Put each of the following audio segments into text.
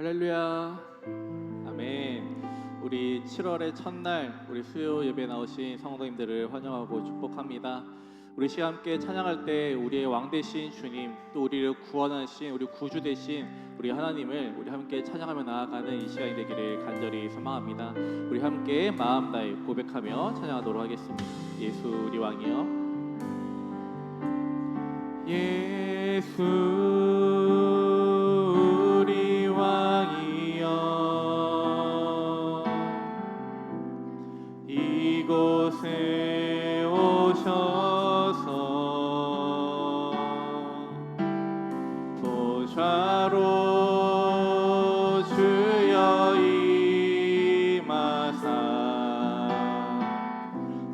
할렐루야. 아멘. 우리 7월의 첫날 우리 수요 예배 나오신 성도님들을 환영하고 축복합니다. 우리 시간 함께 찬양할 때 우리의 왕 되신 주님, 또 우리를 구원하신 우리 구주 되신 우리 하나님을 우리 함께 찬양하며 나아가는 이 시간이 되기를 간절히 소망합니다. 우리 함께 마음 다해 고백하며 찬양하도록 하겠습니다. 예수 우리 왕이여. 예수 우리 왕이여, 이곳에 오셔서 보좌로 주여 임하사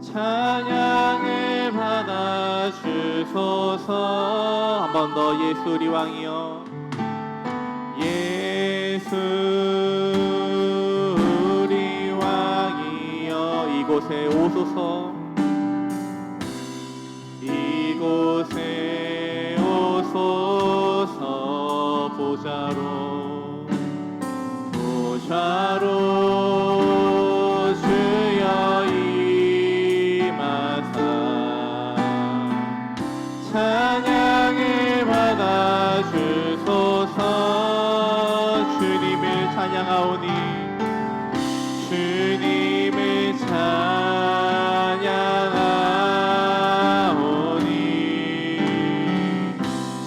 찬양을 받아 주소서. 한 번 더. 예수 우리 왕이여, 예수 우리 왕이여, 이곳에 오소서, 이곳에 오소서. 보좌로 주여 임하사 찬양을 받아 주소서. 주님을 찬양하오니, 주님을 찬양하오니,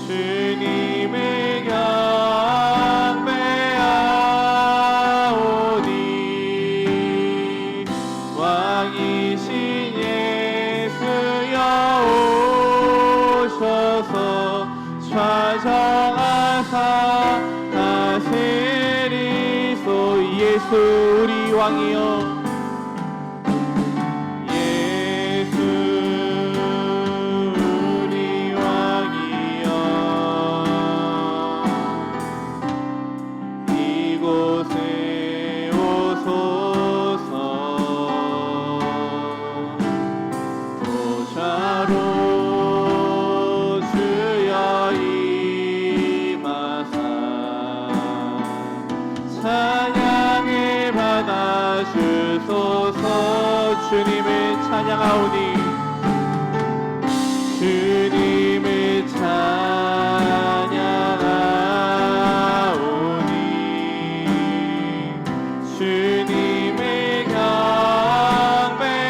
주님을 경배하오니, 왕이신 예수여 오셔서 좌정하사 다스리소. 예수 우리 왕이여, 예수 우리 왕이여, 이곳에 오소서. 보좌로 주여 임하사 찬양을 받아 주소서. 주님을 찬양하오니, 주님을 찬양하오니, 주님을 경배하오니,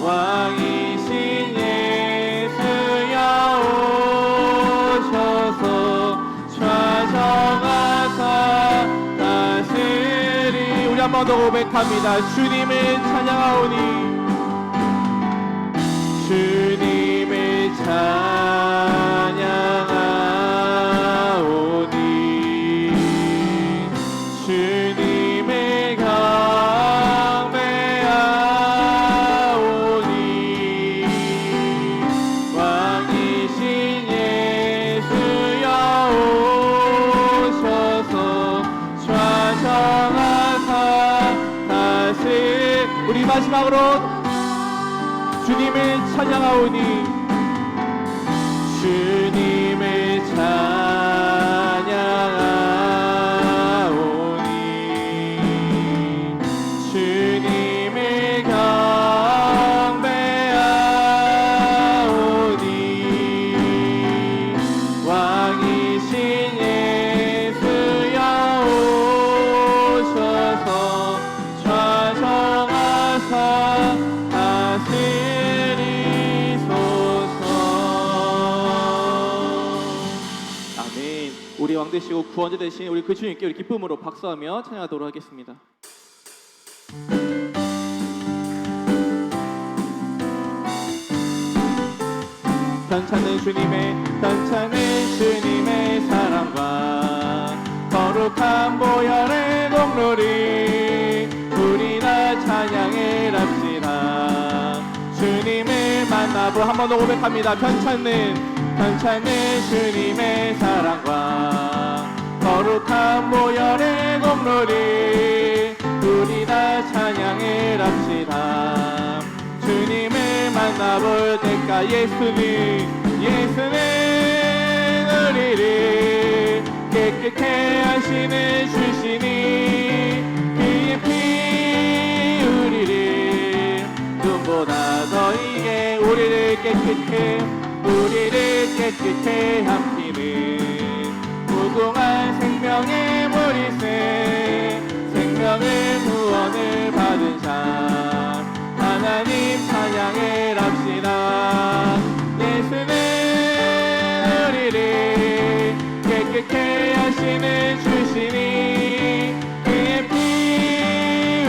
왕이신 예수여 오셔서 좌정하사 다스리. 우리 한 번 더 고백합니다. 주님을 찬양하오니, 주님을 찬양하오니, 주님을 경배하오니, 왕이신 예수여 오셔서 좌정하사 다스리. 우리 마지막으로 주님을 찬양하오니, 주님을 찬양하오니, 주님을 경배하오니, 왕이신 예수여 오셔서 좌정하사 다스리소서. 아멘. 우리 왕 되시고 구원자 되신 우리 그 주님께 우리 기쁨으로 박수하며 찬양하도록 하겠습니다. 편찮은 주님의 사랑과 거룩한 보혈의 공로리 우리 다 찬양을 합시다. 주님을 만나보. 한 번 더 고백합니다. 편찮는 주님의 사랑과 거룩한 보혈의 공로리 우리 다 찬양을 합시다. 주님을 만나볼 때까 예수는 우리를 깨끗게 하시는 주시니 그의 피 우리를 눈보다 더 이게 우리를 깨끗게 한 피는 무궁한 생명의 머리새 생명의 구원을 받은 자 하나님 찬양을 합시다. 예수는 우리를 깨끗게 하시는 주시니 그의 피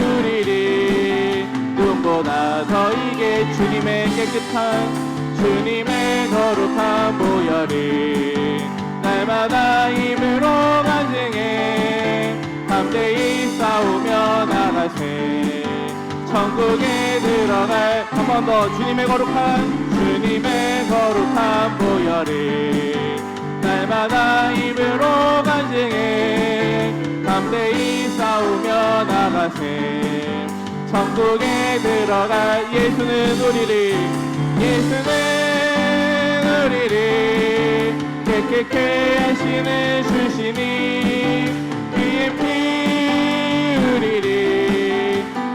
우리를 눈보다 더 이게 주님의 거룩한 보혈을 날마다 힘으로 간증해 담대히 싸우며 나가세 천국에 들어갈 한 번 더 주님의 거룩한 보혈을 날마다 힘으로 간증해 담대히 싸우며 나가세 천국에 들어갈 예수는 우리를 깨끗게 하시는 주시니 그의 피 우리를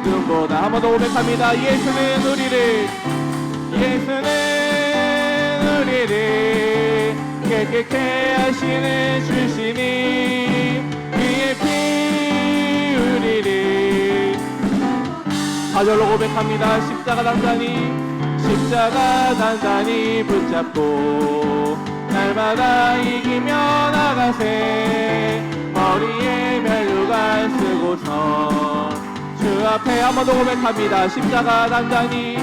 눈보다 한 번 더 고백합니다. 예수는 우리를 깨끗게 하시는 주시니 그의 피 우리를 4절로 고백합니다. 십자가 단단히 붙잡고 날마다 이기며 나가세 머리에 면류관 쓰고서 주 앞에 한 번 더 고백합니다. 십자가 단단히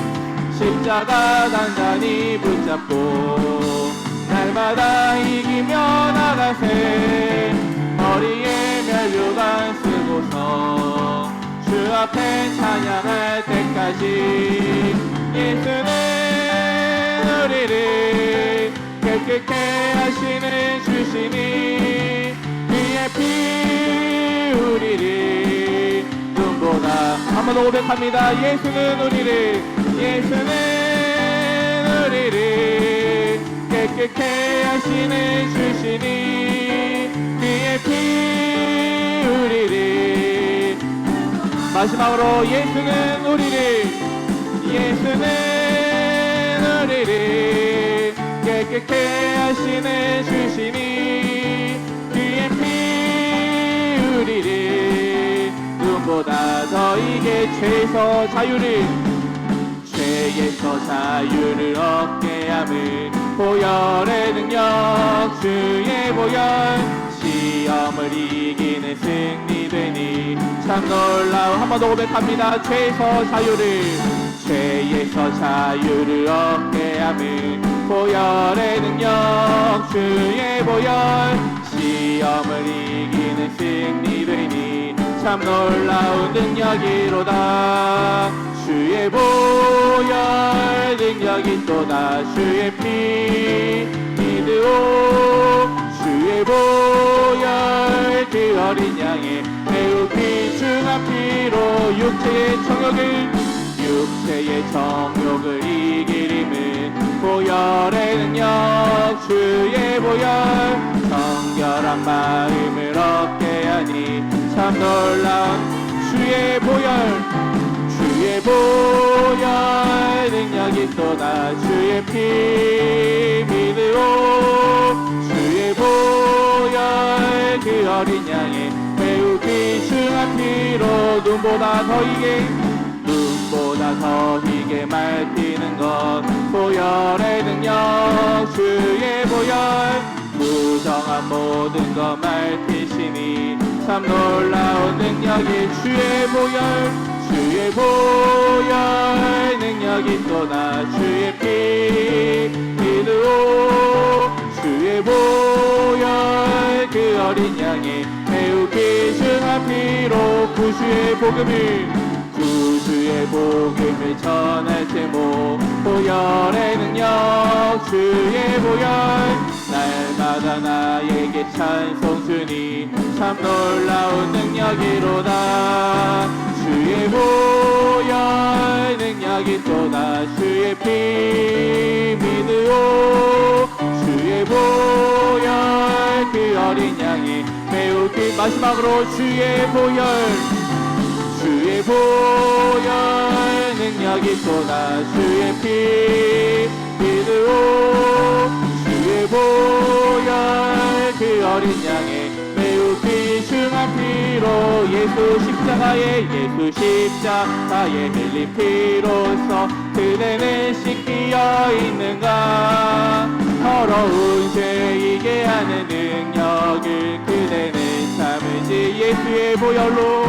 붙잡고 날마다 이기며 나가세 머리에 면류관 쓰고서 주 앞에 찬양할 때까지 예수는 우리를 깨끗게 하시는 주시니 그의 피 우리를 눈보다 한 번 더 고백합니다. 예수는 우리를 깨끗게 하시는 주시니 그의 피 우리를 마지막으로 예수는 우리를 깨끗게 하시는 주시니 그의 피 우리를 눈보다 더 이게 죄에서 자유를 얻게 함을 보혈의 능력 주의 보혈 시험을 이기는 승리되니 참 놀라운 한 번 더 고백합니다. 죄에서 자유를 얻게 함을 보혈의 능력 주의 보혈 시험을 이기는 승리되니 참 놀라운 능력이로다. 주의 보혈 능력이 또다. 주의 피 믿으오 주의 보혈 그 어린 양의 매우 귀중한 피로 육체의 정욕을 이기림은 보혈의 능력 주의 보혈 정결한 마음을 얻게 하니 참 놀라운 주의 보혈 능력이 또다. 주의 피 믿으오 주의 보혈 그 어린 양의 매우 귀중한 피로 눈보다 더 희게 말피는 것 보혈의 능력 주의 보혈 부정한 모든 것 말피시니 참 놀라운 능력이 주의 보혈 능력이 또다. 주의 피 믿으오 주의 보혈 그 어린 양의 매우 귀중한 피로 구주의 복음을 전할 제목 보혈의 능력 주의 보혈 날마다 나에게 찬송 주니 참 놀라운 능력이로다. 주의 보혈 능력이 또다. 주의 피 믿으오 주의 보혈 그 어린 양이 매우 긴 마지막으로 주의 보혈 능력이 쏟아 주의 피 믿으오 주의 보혈 그 어린 양의 매우 귀중한 피로 예수 십자가에 흘린 피로써 그대는 씻기어 있는가 더러운 죄 이게 하는 능력을 그대는 참을지 예수의 보혈로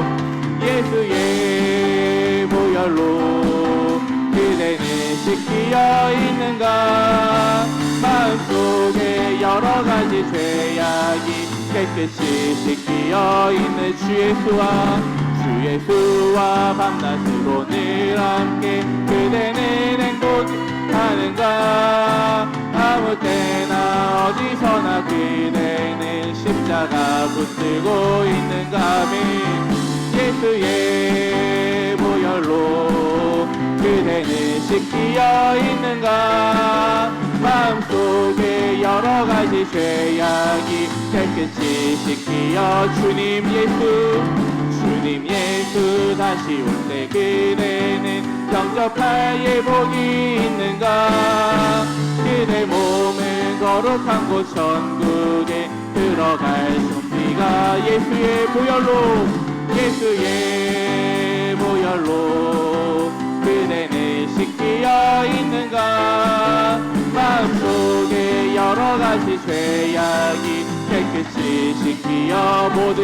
그대는 씻기어 있는가 마음속에 여러가지 죄악이 깨끗이 씻기어 있는 주 예수와 밤낮으로 늘 함께 그대는 행복하는가 아무 때나 어디서나 그대는 십자가 붙들고 있는가 예수의 보혈로 그대는 씻기어 있는가 마음속에 여러가지 죄악이 깨끗이 씻기어 주님 예수 다시 올 때 그대는 영접할 예복이 있는가 그대 몸은 거룩한 곳 천국에 들어갈 준비가 예수의 보혈로 그대는 씻기어 있는가 마음속에 여러가지 죄악이 깨끗이 씻기어 모든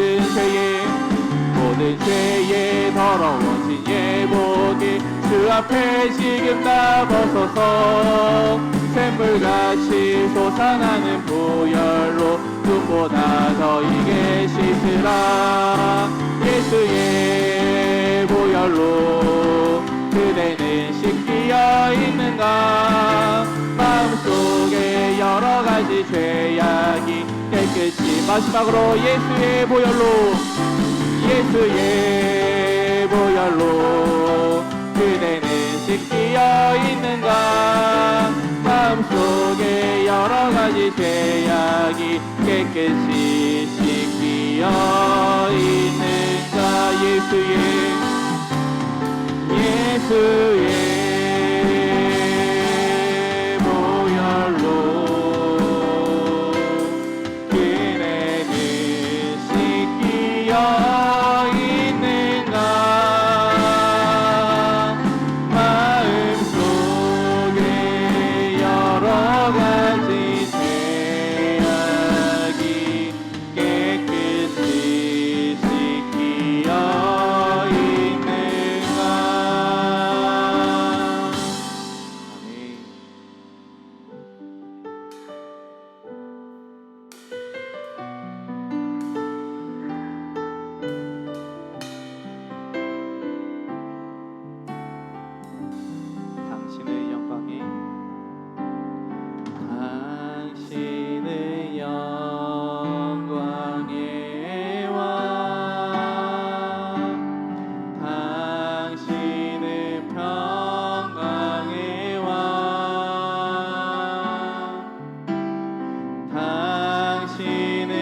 죄에 더러워진 예복이 주 앞에 지금 다 벗어서 샘물같이 솟아나는 보혈로 눈보다 더 이게 씻으라 예수의 보혈로 그대는 씻기어 있는가 마음속에 여러가지 죄악이 깨끗이 마지막으로 예수의 보혈로 그대는 씻기어 있는가 마음속에 여러가지 죄악이 깨끗이 씻기어 있는가 예수의 보혈로 그대는 씻기어 있는가 마음속에 여러가지 죄악이 깨끗이 씻기어 있는가 아멘. 당신의 영광이 영광의 왕 당신은 평강의 왕 당신은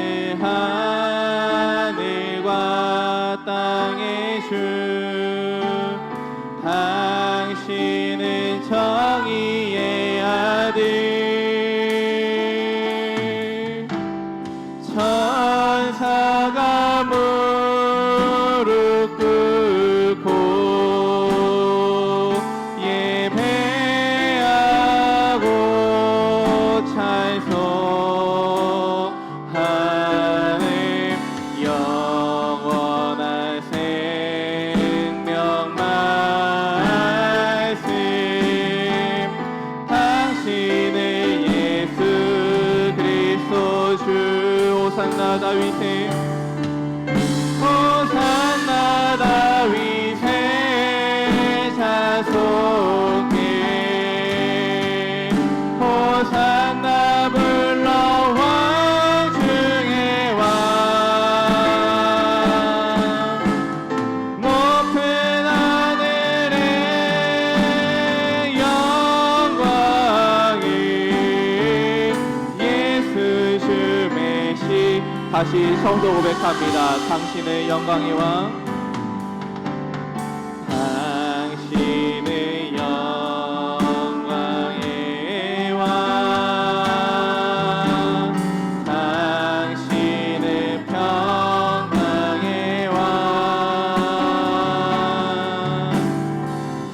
하늘과 땅의 주 당신은 정의의 아들 천사가 무릎 꿇고 예배하고 찬송하는 영원한 생명 말씀 당신은 예수 그리스도 주 호산나 다윗의 자손께 호산나 불러 왕 중의 왕 높은 하늘의 영광이 다시 성도 고백합니다. 당신의 영광의 왕, 당신의 영광의 왕, 당신의 평강의 왕,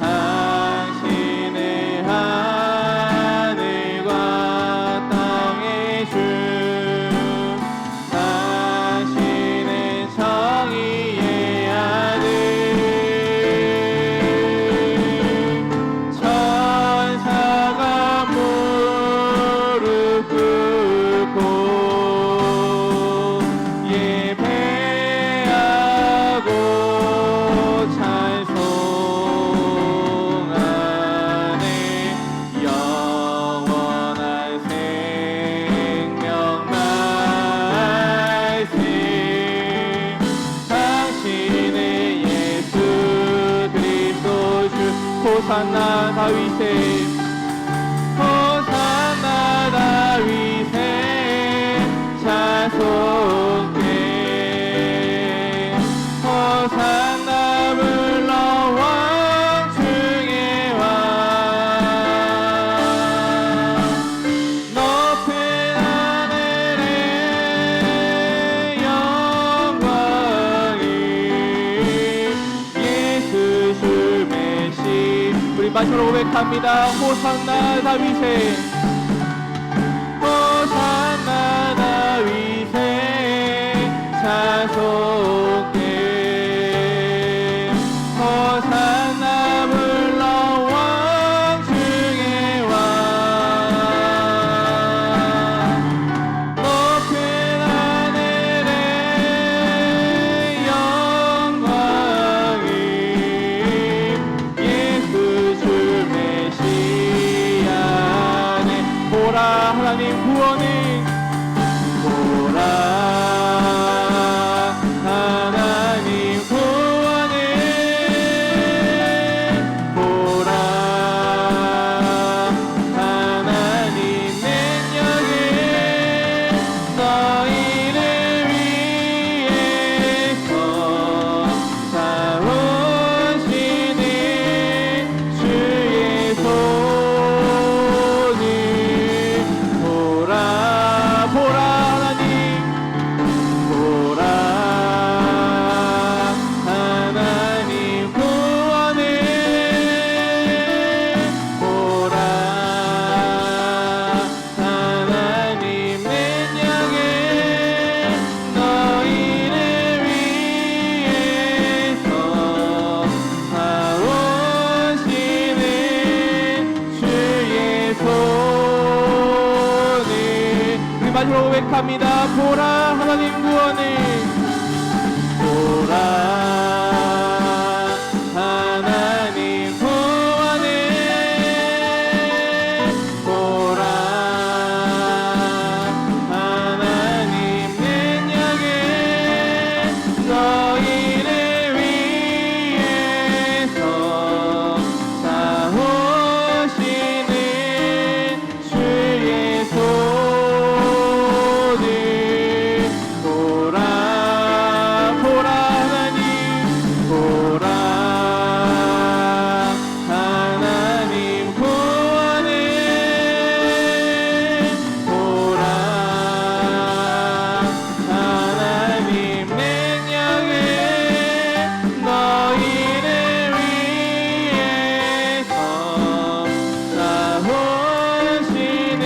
당신의 하늘과 땅의 주, 당신의 정의의 아들, 천사가 무릎 꿇고 예배하고 찬송하네. 영원한 생명 말씀, 당신의 예수 그리스도 주. 호산나 다윗의, 호산나 다윗의 찬송해. 호산나 불러 왕 중의 왕, 높은 하늘의 영광이 예수 주 메시. 우리 마지막으로 고백합니다. 호산나 다윗의, 호산나 다윗의 찬송해. 호산나 불러 왕 중의 왕, 높은 하늘의 영광이 예수 주 메시아네. 보라 하나님 구원을, 보라 하나님 구원을, 보라 하나님 능력을, 너희를 위해서 사오시는 주의 손을. 보라 보라 하나님, 보라 하나님 구원을, 보라 하나님 능력을, 너희를 위해서 사오시는 주의 손을. 우리 마지막으로 고백합니다. 보라 하나님 구원을, 보라 하나님 구원을, 보라 하나님 능력을, 너희를 위해서 사오시는 주의 손을. 보라 보라 하나님, 보라 하나님 구원을, 보라 하나님 능력을, 너희를 위해서 사오시는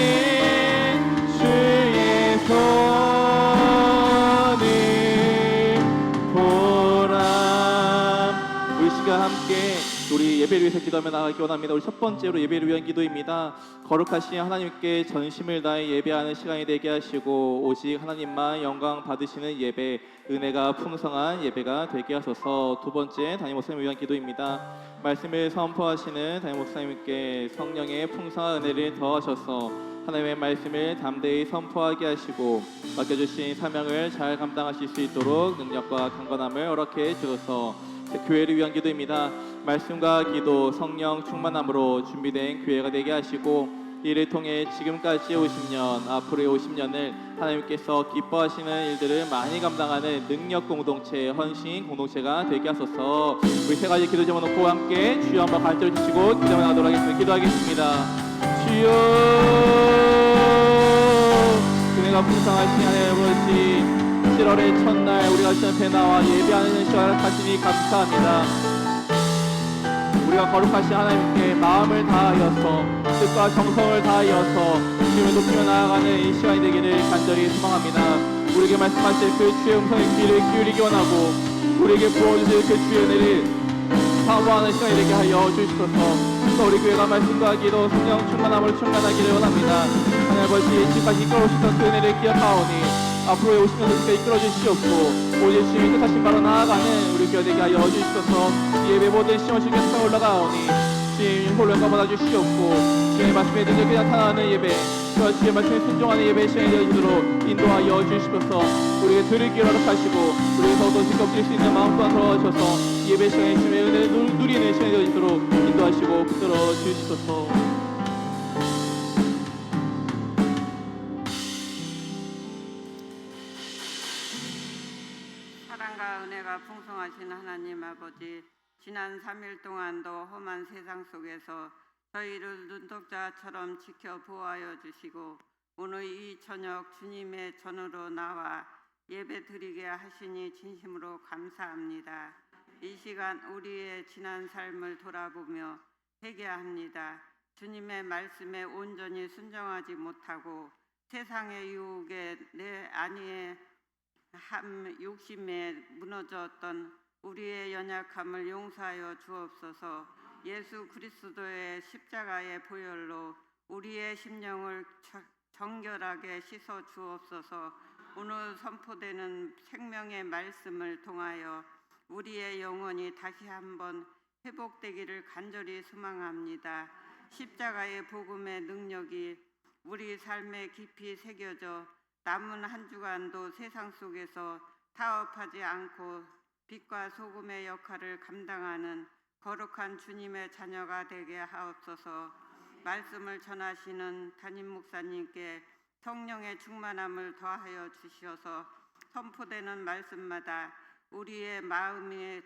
주의 손을. 보라. 우리 시간 함께 우리 예배를 위해서 기도하며 나가기 원합니다. 우리 첫 번째로 예배를 위한 기도입니다. 거룩하신 하나님께 전심을 다해 예배하는 시간이 되게 하시고 오직 하나님만 영광 받으시는 예배, 은혜가 풍성한 예배가 되게 하소서. 두 번째 담임 목사님을 위한 기도입니다. 말씀을 선포하시는 담임 목사님께 성령의 풍성한 은혜를 더하셔서 하나님의 말씀을 담대히 선포하게 하시고 맡겨주신 사명을 잘 감당하실 수 있도록 능력과 강건함을 허락해 주셔서 교회를 위한 기도입니다. 말씀과 기도, 성령 충만함으로 준비된 교회가 되게 하시고 이를 통해 지금까지 50년, 앞으로의 50년을 하나님께서 기뻐하시는 일들을 많이 감당하는 능력 공동체, 헌신 공동체가 되게 하소서. 우리 세 가지 기도 제목 놓고 함께 주여 한번 간절히 주시고 기도 나가도록 하겠습니다. 기도하겠습니다. 주여, 은혜가 풍성하신 하나님 아버지, 7월의 첫날 우리가 시간에 나와 예배하는 시간을 가지니 감사합니다. 우리가 거룩하신 하나님께 마음을 다하여서 뜻과 정성을 다하여서 주님을 높이며 나아가는 이 시간이 되기를 간절히 소망합니다. 우리에게 말씀하실 그 주의 음성의 귀를 기울이기 원하고 우리에게 부어주실 그 주의 은혜를 사모하는 시간이 되게 하여 주시소서. 또 우리 교회가 말씀과 기도 성령 충만함을 충만하기를 원합니다. 하나님 아버지, 지금까지 이끌어오셨던 그 은혜를 기억하오니 앞으로의 50년도까지 이끌어 주시옵고 오직 주님이 뜻하신 바로 나아가는 우리 교회 되게 하여 주시소서. 예배 모든 시험 주께서 올라가오니 주님 홀로 영광 받아 주시옵고 주님의 말씀에 능력이 나타나는 예배, 또 주의 말씀에 순종하는 예배 시간이 되어지도록 인도하여 주시소서. 우리에게 들을 귀를 허락하시고 우리에게 더욱더 즐겁게 수 있는 마음 또한 돌아주셔서 예배 시간에 주님의 은혜를 누리는 시간이 되어지도록 인도하시고 붙들어 주시소서. 사랑과 은혜가 풍성하신 하나님 아버지, 지난 3일 동안도 험한 세상 속에서 저희를 눈독자처럼 지켜 보호하여 주시고 오늘 이 저녁 주님의 전으로 나와 예배 드리게 하시니 진심으로 감사합니다. 이 시간 우리의 지난 삶을 돌아보며 회개합니다. 주님의 말씀에 온전히 순종하지 못하고 세상의 유혹에 내 안위에 욕심에 무너졌던 우리의 연약함을 용서하여 주옵소서. 예수 그리스도의 십자가의 보혈로 우리의 심령을 정결하게 씻어 주옵소서. 오늘 선포되는 생명의 말씀을 통하여 우리의 영혼이 다시 한번 회복되기를 간절히 소망합니다. 십자가의 복음의 능력이 우리 삶에 깊이 새겨져 남은 한 주간도 세상 속에서 타협하지 않고 빛과 소금의 역할을 감당하는 거룩한 주님의 자녀가 되게 하옵소서. 말씀을 전하시는 담임 목사님께 성령의 충만함을 더하여 주시어서 선포되는 말씀마다 우리의 마음에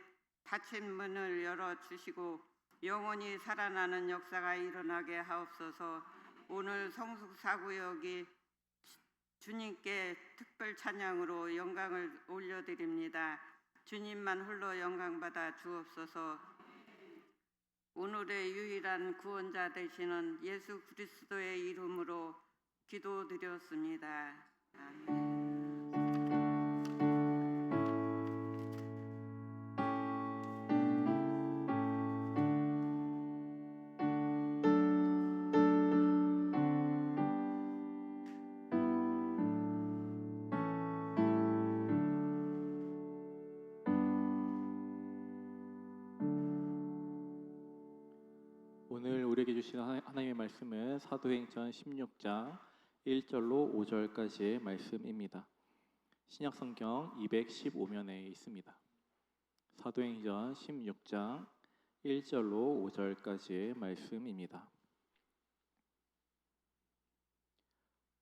닫힌 문을 열어주시고 영원히 살아나는 역사가 일어나게 하옵소서. 오늘 성숙사구역이 주님께 특별 찬양으로 영광을 올려드립니다. 주님만 홀로 영광받아 주옵소서. 오늘의 유일한 구원자 되시는 예수 그리스도의 이름으로 기도드렸습니다. 아멘. 오늘 우리에게 주신 하나님의 말씀은 사도행전 16장 1절로 5절까지의 말씀입니다. 신약성경 215면에 있습니다. 사도행전 16장 1절로 5절까지의 말씀입니다.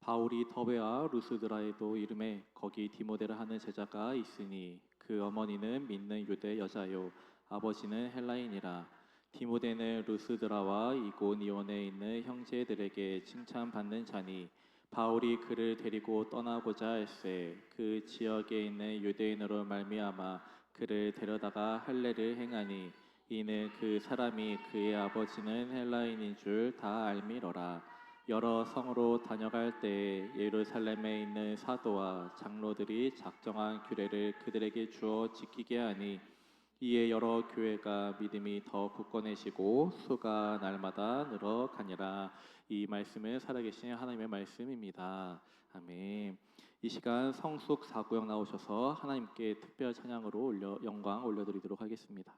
바울이 더베와 루스드라에도 이름에 거기 디모데라 하는 제자가 있으니 그 어머니는 믿는 유대 여자요 아버지는 헬라인이라. 디모데는 루스드라와 이고니온에 있는 형제들에게 칭찬받는 자니 바울이 그를 데리고 떠나고자 할세 그 지역에 있는 유대인으로 말미암아 그를 데려다가 할례를 행하니 이는 그 사람이 그의 아버지는 헬라인인 줄 다 알미러라. 여러 성으로 다녀갈 때에 예루살렘에 있는 사도와 장로들이 작정한 규례를 그들에게 주어 지키게 하니 이에 여러 교회가 믿음이 더 굳건해지고 수가 날마다 늘어가니라. 이 말씀은 살아계신 하나님의 말씀입니다. 아멘. 이 시간 성숙 사구역 나오셔서 하나님께 특별 찬양으로 영광 올려드리도록 하겠습니다.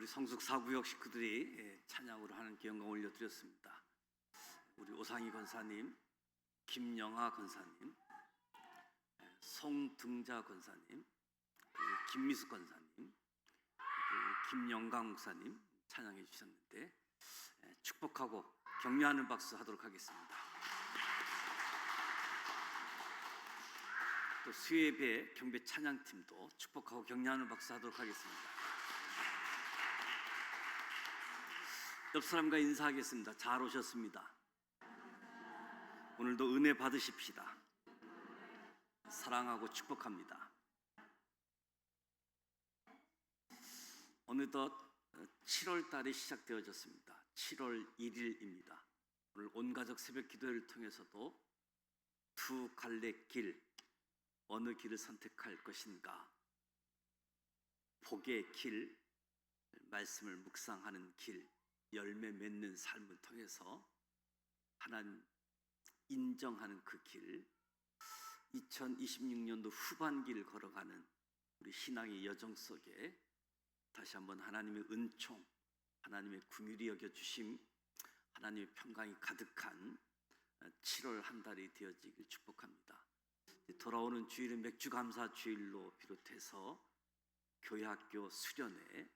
우리 성숙 사구역 식구들이 찬양으로 하나님께 영광 올려드렸습니다. 우리 오상희 권사님, 김영하 권사님, 송등자 권사님, 그리고 김미숙 권사님, 그리고 김영강 목사님 찬양해 주셨는데 축복하고 격려하는 박수 하도록 하겠습니다. 또 수예배 경배 찬양팀도 축복하고 격려하는 박수 하도록 하겠습니다. 옆 사람과 인사하겠습니다. 잘 오셨습니다. 오늘도 은혜 받으십시다. 사랑하고 축복합니다. 어느덧 7월 달이 시작되어졌습니다. 7월 1일입니다. 오늘 온가족 새벽 기도회를 통해서도 두 갈래 길, 어느 길을 선택할 것인가, 복의 길, 말씀을 묵상하는 길, 열매 맺는 삶을 통해서 하나님 인정하는 그 길, 2026년도 후반기를 걸어가는 우리 신앙의 여정 속에 다시 한번 하나님의 은총, 하나님의 긍휼히 여겨주심, 하나님의 평강이 가득한 7월 한 달이 되어지길 축복합니다. 돌아오는 주일은 맥주감사 주일로 비롯해서 교회학교 수련회,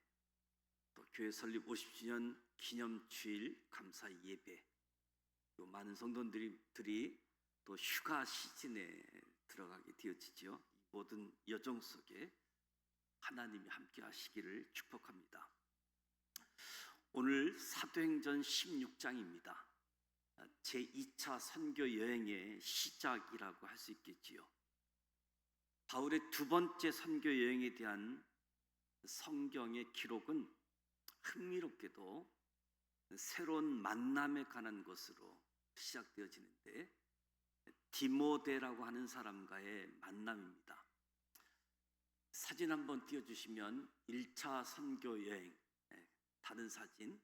또 교회 설립 50주년 기념주일 감사 예배, 또 많은 성도들이 또 휴가 시즌에 들어가게 되어지죠. 이 모든 여정 속에 하나님이 함께 하시기를 축복합니다. 오늘 사도행전 16장입니다. 제2차 선교 여행의 시작이라고 할 수 있겠지요. 바울의 두 번째 선교 여행에 대한 성경의 기록은 흥미롭게도 새로운 만남에 관한 것으로 시작되어지는데, 디모데라고 하는 사람과의 만남입니다. 사진 한번 띄워주시면 1차 선교 여행, 다른 사진,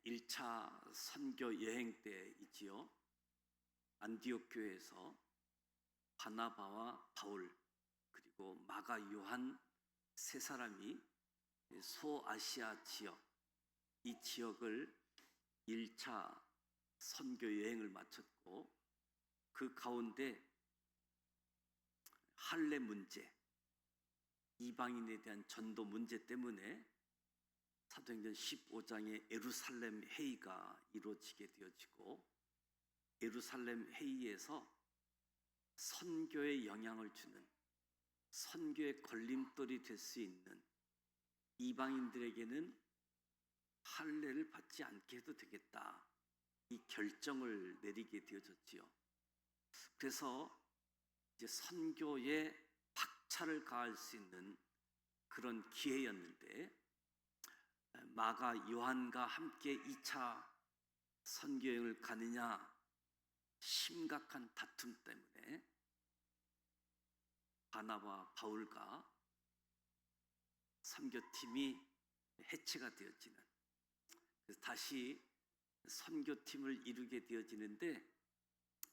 1차 선교 여행 때이지요. 안디옥 교회에서 바나바와 바울 그리고 마가 요한 세 사람이 소아시아 지역, 이 지역을 1차 선교 여행을 마쳤고, 그 가운데 할례 문제, 이방인에 대한 전도 문제 때문에 사도행전 15장의 예루살렘 회의가 이루어지게 되어지고, 예루살렘 회의에서 선교에 영향을 주는, 선교의 걸림돌이 될 수 있는 이방인들에게는 할례를 받지 않게 해도 되겠다, 이 결정을 내리게 되어졌지요. 그래서 이제 선교에 박차를 가할 수 있는 그런 기회였는데, 마가 요한과 함께 2차 선교여행을 가느냐 심각한 다툼 때문에 바나바 바울과 선교팀이 해체가 되어지는, 그래서 다시 선교팀을 이루게 되어지는데,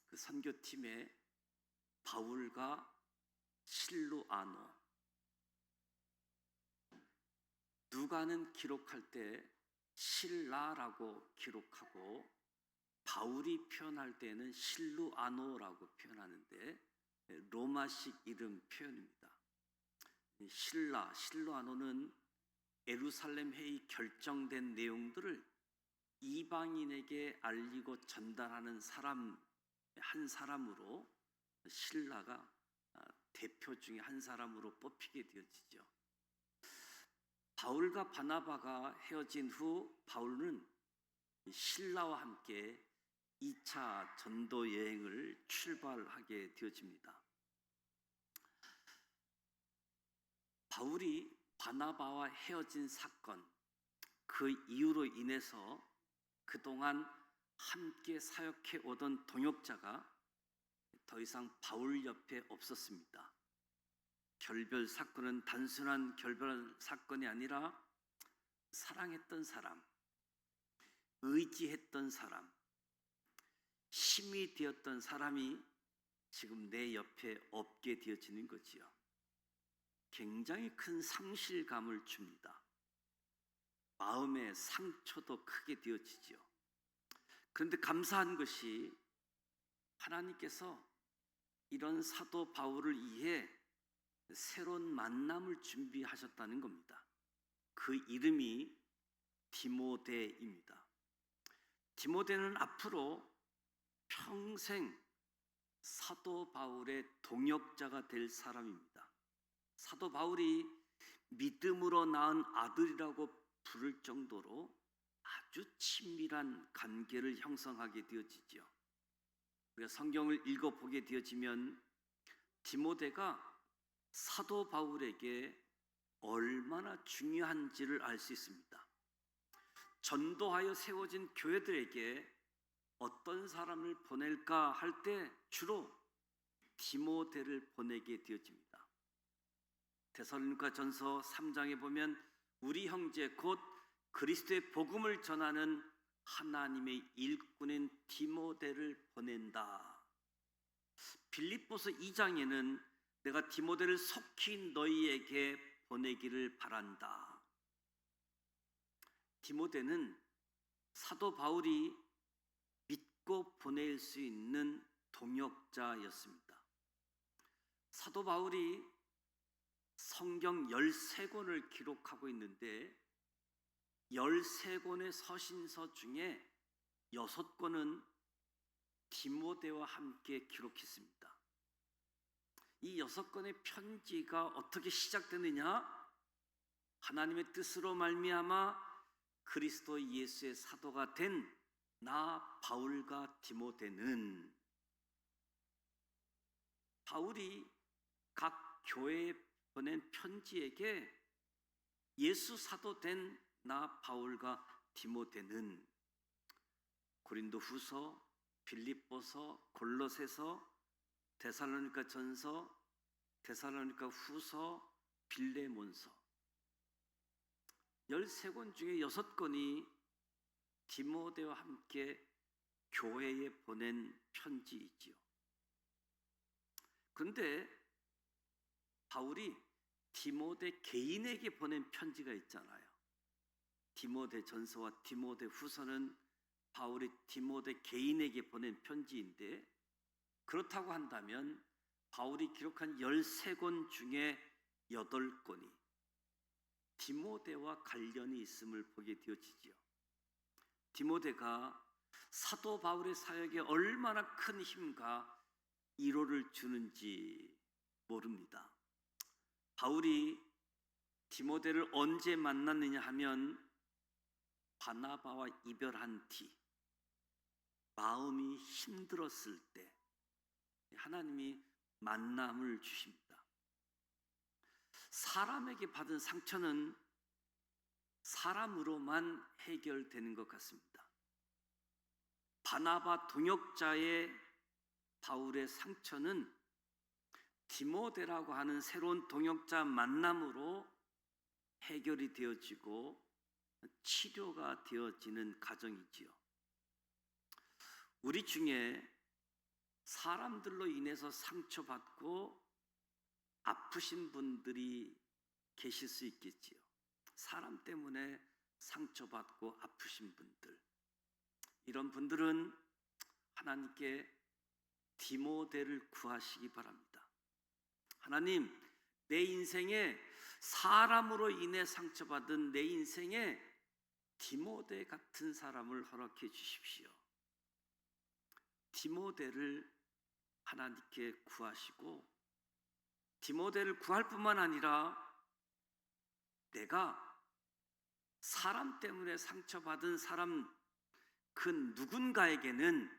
그 선교팀에 바울과 실루아노, 누가는 기록할 때 실라라고 기록하고 바울이 표현할 때는 실루아노라고 표현하는데 로마식 이름 표현입니다. 실루아노는 예루살렘 회의 결정된 내용들을 이방인에게 알리고 전달하는 사람 한 사람으로, 실라가 대표 중에 한 사람으로 뽑히게 되어지죠. 바울과 바나바가 헤어진 후 바울은 실라와 함께 2차 전도 여행을 출발하게 되어집니다. 바울이 바나바와 헤어진 사건, 그 이유로 인해서 그동안 함께 사역해 오던 동역자가 더 이상 바울 옆에 없었습니다. 결별 사건은 단순한 결별 사건이 아니라 사랑했던 사람, 의지했던 사람, 힘이 되었던 사람이 지금 내 옆에 없게 되어지는 거지요. 굉장히 큰 상실감을 줍니다. 마음의 상처도 크게 되어지죠. 그런데 감사한 것이 하나님께서 이런 사도 바울을 위해 새로운 만남을 준비하셨다는 겁니다. 그 이름이 디모데입니다. 디모데는 앞으로 평생 사도 바울의 동역자가 될 사람입니다. 사도 바울이 믿음으로 낳은 아들이라고 부를 정도로 아주 친밀한 관계를 형성하게 되어지죠. 우리가 성경을 읽어보게 되어지면 디모데가 사도 바울에게 얼마나 중요한지를 알 수 있습니다. 전도하여 세워진 교회들에게 어떤 사람을 보낼까 할 때 주로 디모데를 보내게 되어집니다. 데살로니가 전서 3장에 보면 우리 형제 곧 그리스도의 복음을 전하는 하나님의 일꾼인 디모데를 보낸다. 빌립보서 2장에는 내가 디모데를 속히 너희에게 보내기를 바란다. 디모데는 사도 바울이 믿고 보낼 수 있는 동역자였습니다. 사도 바울이 성경 13권을 기록하고 있는데 13권의 서신서 중에 6권은 디모데와 함께 기록했습니다. 이 6권의 편지가 어떻게 시작되느냐? 하나님의 뜻으로 말미암아 그리스도 예수의 사도가 된 나 바울과 디모데는 바울이 각 교회에 보낸 편지에게 예수 사도 된 나 바울과 디모데는 고린도 후서, 빌립보서, 골로새서, 데살로니가 전서, 데살로니가 후서, 빌레몬서 13권 중에 6권이 디모데와 함께 교회에 보낸 편지이지요. 그런데 바울이 디모데 개인에게 보낸 편지가 있잖아요. 디모데 전서와 디모데 후서는 바울이 디모데 개인에게 보낸 편지인데, 그렇다고 한다면 바울이 기록한 13권 중에 8권이 디모데와 관련이 있음을 보게 되어지지요. 디모데가 사도 바울의 사역에 얼마나 큰 힘과 위로를 주는지 모릅니다. 바울이 디모데를 언제 만났느냐 하면 바나바와 이별한 뒤 마음이 힘들었을 때 하나님이 만남을 주십니다. 사람에게 받은 상처는 사람으로만 해결되는 것 같습니다. 바나바 동역자의 바울의 상처는 디모데라고 하는 새로운 동역자 만남으로 해결이 되어지고 치료가 되어지는 과정이지요. 우리 중에 사람들로 인해서 상처받고 아프신 분들이 계실 수 있겠지요. 사람 때문에 상처받고 아프신 분들, 이런 분들은 하나님께 디모데를 구하시기 바랍니다. 하나님, 내 인생에 사람으로 인해 상처받은 내 인생에 디모데 같은 사람을 허락해 주십시오. 디모데를 하나님께 구하시고, 디모데를 구할 뿐만 아니라 내가 사람 때문에 상처받은 사람 그 누군가에게는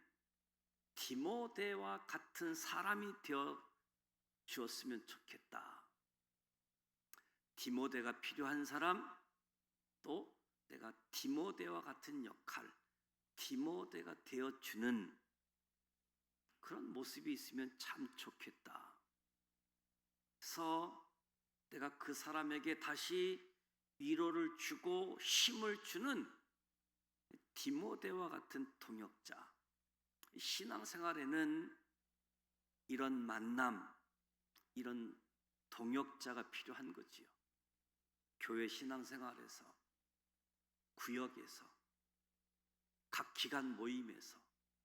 디모데와 같은 사람이 되어 주었으면 좋겠다. 디모데가 필요한 사람, 또 내가 디모데와 같은 역할, 디모데가 되어주는 그런 모습이 있으면 참 좋겠다. 그래서 내가 그 사람에게 다시 위로를 주고 힘을 주는 디모데와 같은 동역자. 신앙생활에는 이런 만남, 이런 동역자가 필요한 거지요. 교회 신앙생활에서, 구역에서, 각 기관 모임에서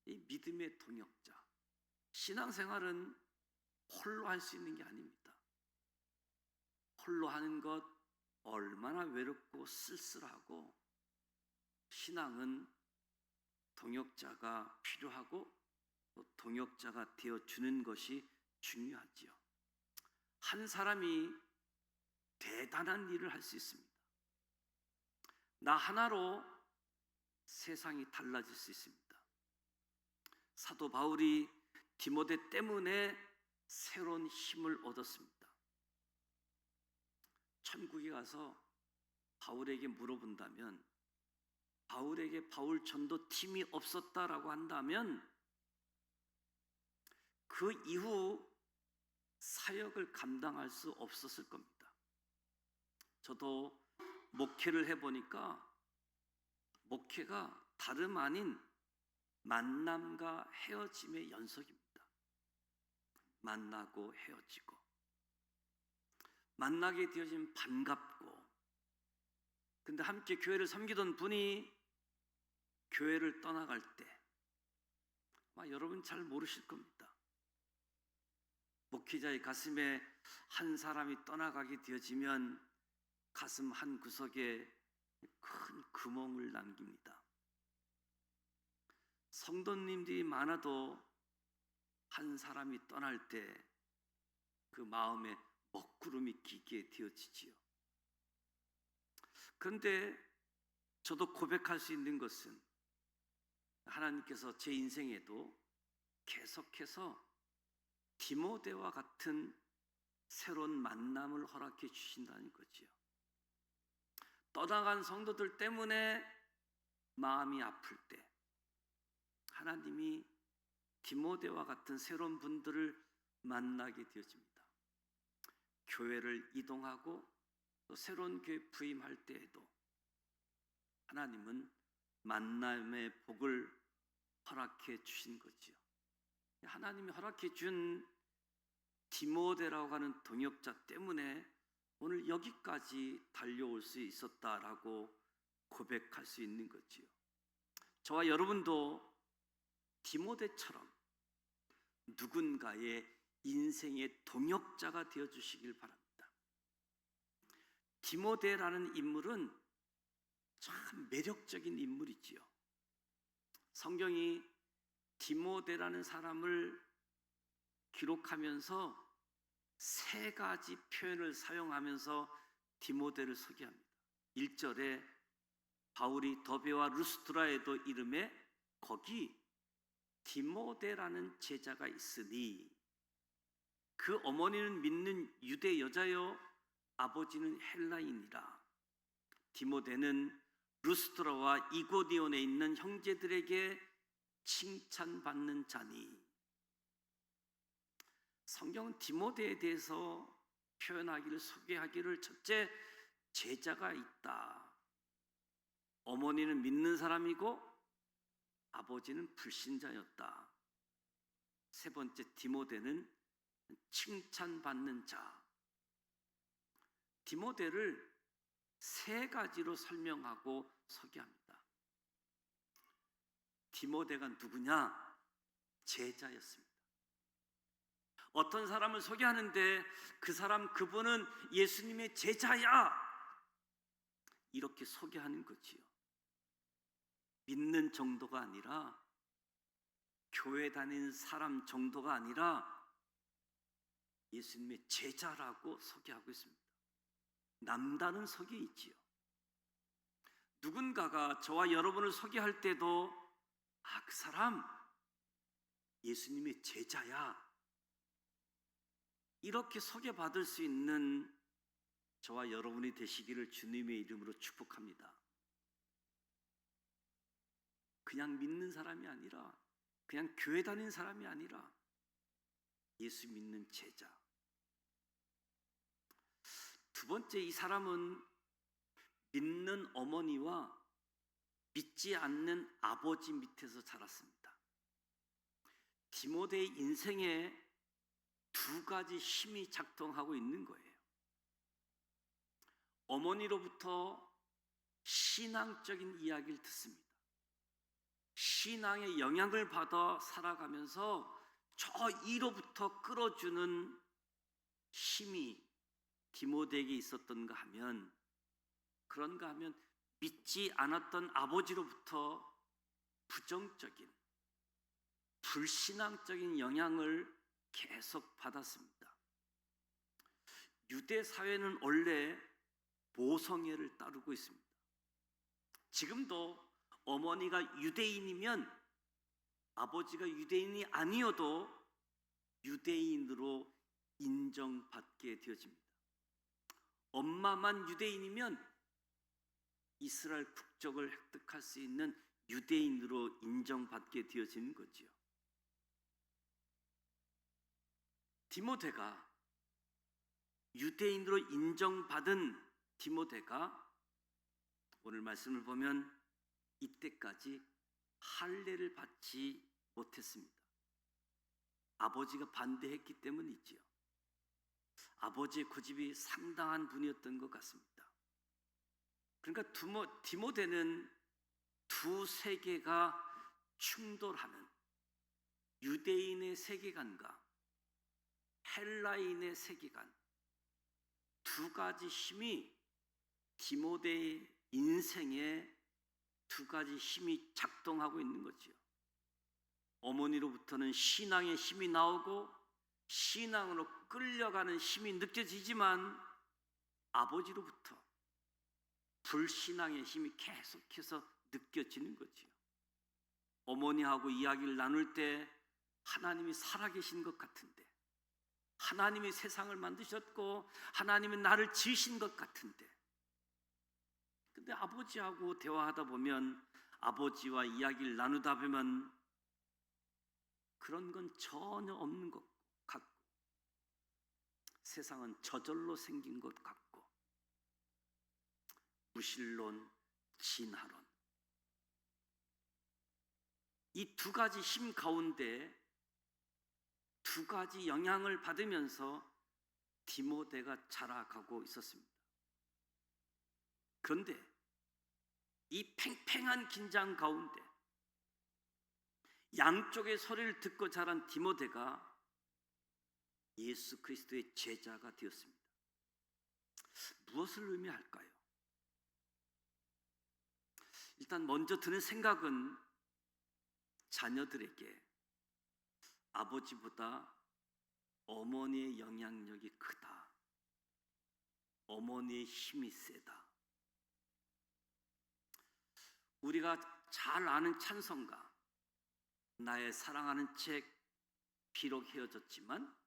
이 믿음의 동역자. 신앙생활은 홀로 할 수 있는 게 아닙니다. 홀로 하는 것 얼마나 외롭고 쓸쓸하고, 신앙은 동역자가 필요하고 또 동역자가 되어주는 것이 중요하지요. 한 사람이 대단한 일을 할 수 있습니다. 나 하나로 세상이 달라질 수 있습니다. 사도 바울이 디모데 때문에 새로운 힘을 얻었습니다. 천국에 가서 바울에게 물어본다면, 바울에게 바울 전도팀이 없었다라고 한다면 그 이후 사역을 감당할 수 없었을 겁니다. 저도 목회를 해보니까 목회가 다름 아닌 만남과 헤어짐의 연속입니다. 만나고 헤어지고, 만나게 되어지면 반갑고, 근데 함께 교회를 섬기던 분이 교회를 떠나갈 때 아마 여러분 잘 모르실 겁니다. 목회자의 가슴에 한 사람이 떠나가게 되어지면 가슴 한 구석에 큰 구멍을 남깁니다. 성도님들이 많아도 한 사람이 떠날 때 그 마음에 먹구름이 끼게 되어지지요. 그런데 저도 고백할 수 있는 것은, 하나님께서 제 인생에도 계속해서 디모데와 같은 새로운 만남을 허락해 주신다는 거지요. 떠나간 성도들 때문에 마음이 아플 때 하나님이 디모데와 같은 새로운 분들을 만나게 되어집니다. 교회를 이동하고 또 새로운 교회 부임할 때에도 하나님은 만남의 복을 허락해 주신 거지요. 하나님이 허락해 준 디모데라고 하는 동역자 때문에 오늘 여기까지 달려올 수 있었다라고 고백할 수 있는 거지요. 저와 여러분도 디모데처럼 누군가의 인생의 동역자가 되어주시길 바랍니다. 디모데라는 인물은 참 매력적인 인물이지요. 성경이 디모데라는 사람을 기록하면서 세 가지 표현을 사용하면서 디모데를 소개합니다. 1절에 바울이 더베와 루스드라에도 이름에 거기 디모데라는 제자가 있으니 그 어머니는 믿는 유대 여자요 아버지는 헬라인이라. 디모데는 루스드라와 이고니온에 있는 형제들에게 칭찬받는 자니. 성경은 디모데에 대해서 표현하기를, 소개하기를, 첫째, 제자가 있다. 어머니는 믿는 사람이고 아버지는 불신자였다. 세 번째, 디모데는 칭찬받는 자. 디모데를 세 가지로 설명하고 소개합니다. 디모데가 누구냐? 제자였습니다. 어떤 사람을 소개하는데 그 사람, 그분은 예수님의 제자야, 이렇게 소개하는 거지요. 믿는 정도가 아니라, 교회 다니는 사람 정도가 아니라 예수님의 제자라고 소개하고 있습니다. 남다른 소개 있지요. 누군가가 저와 여러분을 소개할 때도 그 사람 예수님의 제자야, 이렇게 소개받을 수 있는 저와 여러분이 되시기를 주님의 이름으로 축복합니다. 그냥 믿는 사람이 아니라, 그냥 교회 다니는 사람이 아니라 예수 믿는 제자. 두 번째, 이 사람은 믿는 어머니와 믿지 않는 아버지 밑에서 자랐습니다. 디모데의 인생에 두 가지 힘이 작동하고 있는 거예요. 어머니로부터 신앙적인 이야기를 듣습니다. 신앙의 영향을 받아 살아가면서 저 이로부터 끌어주는 힘이 디모데에게 있었던가 하면, 그런가 하면 믿지 않았던 아버지로부터 부정적인, 불신앙적인 영향을 계속 받았습니다. 유대 사회는 원래 모성애를 따르고 있습니다. 지금도 어머니가 유대인이면 아버지가 유대인이 아니어도 유대인으로 인정받게 되어집니다. 엄마만 유대인이면 이스라엘 국적을 획득할 수 있는 유대인으로 인정받게 되어지는 거지요. 디모데가 유대인으로 인정받은 디모데가 오늘 말씀을 보면 이때까지 할례를 받지 못했습니다. 아버지가 반대했기 때문이지요. 아버지의 고집이 상당한 분이었던 것 같습니다. 그러니까 디모데는 두 세계가 충돌하는 유대인의 세계관과 헬라인의 세계관, 두 가지 힘이 디모데의 인생에 두 가지 힘이 작동하고 있는 거지요. 어머니로부터는 신앙의 힘이 나오고 신앙으로 끌려가는 힘이 느껴지지만 아버지로부터 불신앙의 힘이 계속해서 느껴지는 거지요. 어머니하고 이야기를 나눌 때 하나님이 살아계신 것 같은데, 하나님이 세상을 만드셨고 하나님이 나를 지으신 것 같은데, 근데 아버지하고 대화하다 보면, 아버지와 이야기를 나누다 보면 그런 건 전혀 없는 것 같고, 세상은 저절로 생긴 것 같고, 무신론, 진화론, 이 두 가지 힘 가운데 두 가지 영향을 받으면서 디모데가 자라가고 있었습니다. 그런데 이 팽팽한 긴장 가운데 양쪽의 소리를 듣고 자란 디모데가 예수 그리스도의 제자가 되었습니다. 무엇을 의미할까요? 일단 먼저 드는 생각은 자녀들에게 아버지보다 어머니의 영향력이 크다, 어머니의 힘이 세다. 우리가 잘 아는 찬송가, 나의 사랑하는 책, 비록 헤어졌지만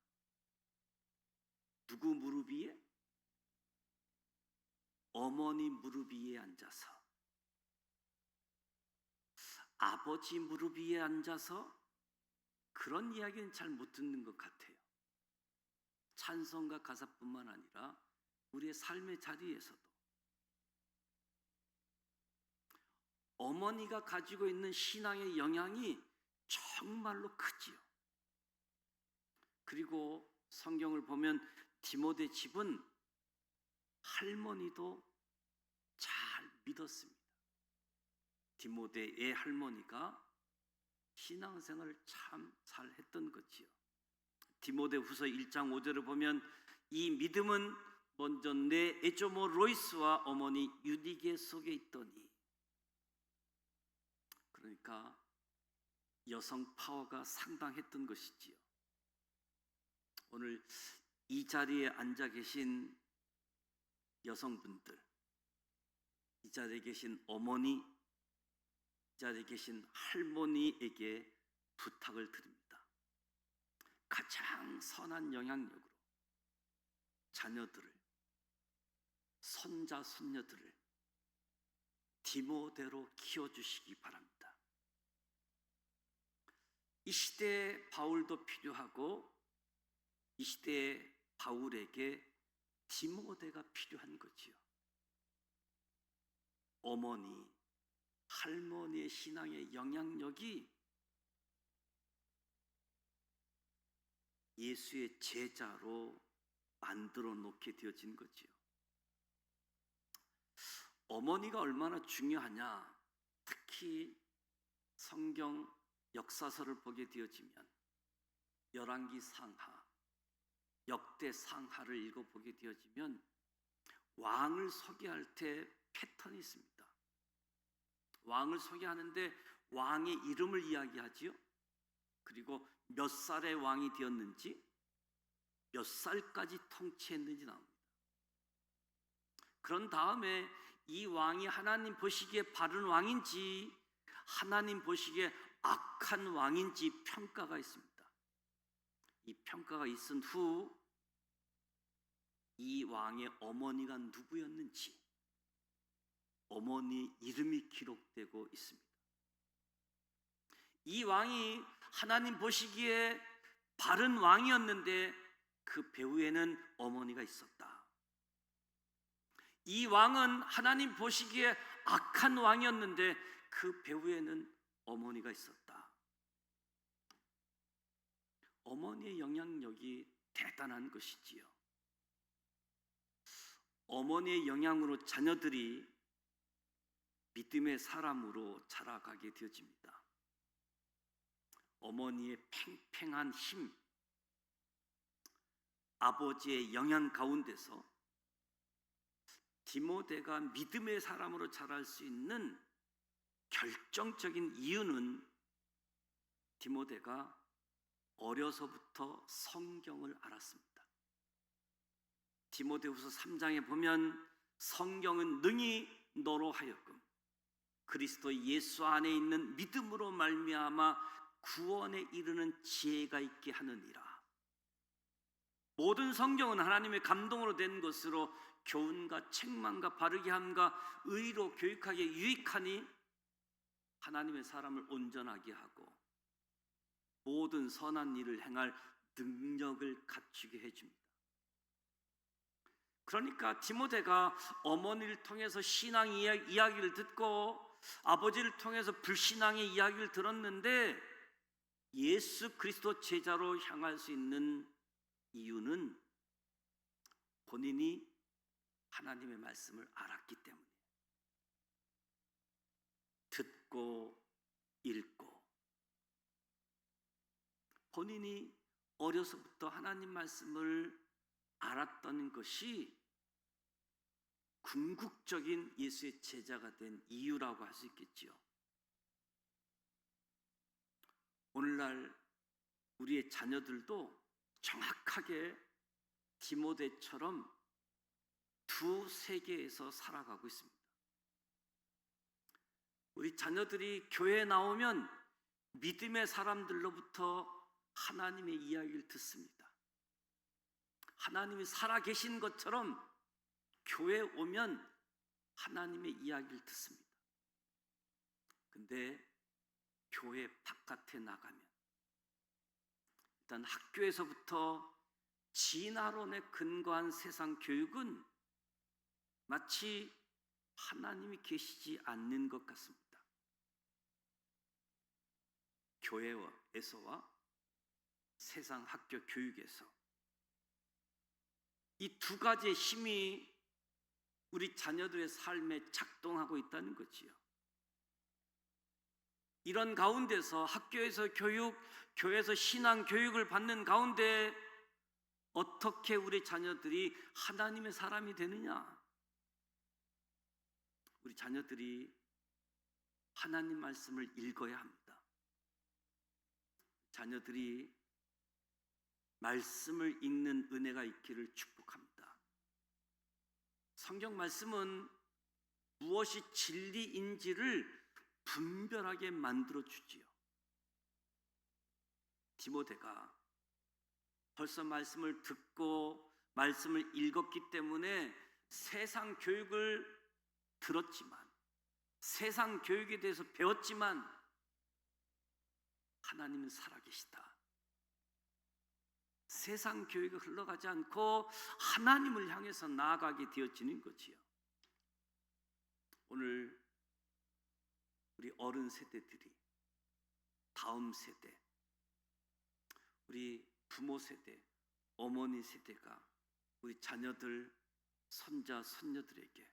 누구 무릎 위에? 어머니 무릎 위에 앉아서, 아버지 무릎 위에 앉아서, 그런 이야기는 잘 못 듣는 것 같아요. 찬송가 가사뿐만 아니라 우리의 삶의 자리에서도 어머니가 가지고 있는 신앙의 영향이 정말로 크지요. 그리고 성경을 보면 디모데 집은 할머니도 잘 믿었습니다. 디모데의 할머니가 신앙생활을 참 잘했던 거지요. 디모데 후서 1장 5절을 보면 이 믿음은 먼저 내 에조모 로이스와 어머니 유디게 속에 있더니, 그러니까 여성 파워가 상당했던 것이지요. 오늘 이 자리에 앉아 계신 여성분들, 이 자리에 계신 어머니, 이 자리에 계신 할머니에게 부탁을 드립니다. 가장 선한 영향력으로 자녀들을, 손자, 손녀들을 디모데로 키워주시기 바랍니다. 이 시대에 바울도 필요하고 이 시대에 바울에게 디모데가 필요한 거지요. 어머니, 할머니의 신앙의 영향력이 예수의 제자로 만들어 놓게 되어진 거지요. 어머니가 얼마나 중요하냐, 특히 성경 역사서를 보게 되어지면 열왕기 상하, 역대 상하를 읽어보게 되어지면 왕을 소개할 때 패턴이 있습니다. 왕을 소개하는데 왕의 이름을 이야기하지요. 그리고 몇 살의 왕이 되었는지, 몇 살까지 통치했는지 나옵니다. 그런 다음에 이 왕이 하나님 보시기에 바른 왕인지 하나님 보시기에 악한 왕인지 평가가 있습니다. 이 평가가 있은 후 이 왕의 어머니가 누구였는지 어머니 이름이 기록되고 있습니다. 이 왕이 하나님 보시기에 바른 왕이었는데 그 배후에는 어머니가 있었다. 이 왕은 하나님 보시기에 악한 왕이었는데 그 배후에는 어머니가 있었다. 어머니의 영향력이 대단한 것이지요. 어머니의 영향으로 자녀들이 믿음의 사람으로 자라가게 되어집니다. 어머니의 팽팽한 힘, 아버지의 영향 가운데서 디모데가 믿음의 사람으로 자랄 수 있는 결정적인 이유는 디모데가 어려서부터 성경을 알았습니다. 디모데후서 3장에 보면 성경은 능히 너로 하여금 그리스도 예수 안에 있는 믿음으로 말미암아 구원에 이르는 지혜가 있게 하느니라. 모든 성경은 하나님의 감동으로 된 것으로 교훈과 책망과 바르게 함과 의로 교육하기에 유익하니 하나님의 사람을 온전하게 하고 모든 선한 일을 행할 능력을 갖추게 해줍니다. 그러니까 디모데가 어머니를 통해서 신앙 이야기를 듣고 아버지를 통해서 불신앙의 이야기를 들었는데 예수 그리스도 제자로 향할 수 있는 이유는 본인이 하나님의 말씀을 알았기 때문에 듣고 읽고 본인이 어려서부터 하나님 말씀을 알았던 것이 궁극적인 예수의 제자가 된 이유라고 할 수 있겠지요. 오늘날 우리의 자녀들도 정확하게 디모데처럼 두 세계에서 살아가고 있습니다. 우리 자녀들이 교회에 나오면 믿음의 사람들로부터 하나님의 이야기를 듣습니다. 하나님이 살아계신 것처럼 교회에 오면 하나님의 이야기를 듣습니다. 근데 교회 바깥에 나가면 일단 학교에서부터 진화론에 근거한 세상 교육은 마치 하나님이 계시지 않는 것 같습니다. 교회에서와 세상 학교 교육에서 이 두 가지의 힘이 우리 자녀들의 삶에 작동하고 있다는 거지요. 이런 가운데서 학교에서 교육, 교회에서 신앙 교육을 받는 가운데 어떻게 우리 자녀들이 하나님의 사람이 되느냐? 우리 자녀들이 하나님 말씀을 읽어야 합니다. 자녀들이 말씀을 읽는 은혜가 있기를 축복합니다. 성경 말씀은 무엇이 진리인지를 분별하게 만들어 주지요. 디모데가 벌써 말씀을 듣고 말씀을 읽었기 때문에 세상 교육을 들었지만, 세상 교육에 대해서 배웠지만 하나님은 살아계시다. 세상 교육이 흘러가지 않고 하나님을 향해서 나아가게 되어지는 거지요. 오늘 우리 어른 세대들이, 다음 세대, 우리 부모 세대, 어머니 세대가 우리 자녀들, 손자, 손녀들에게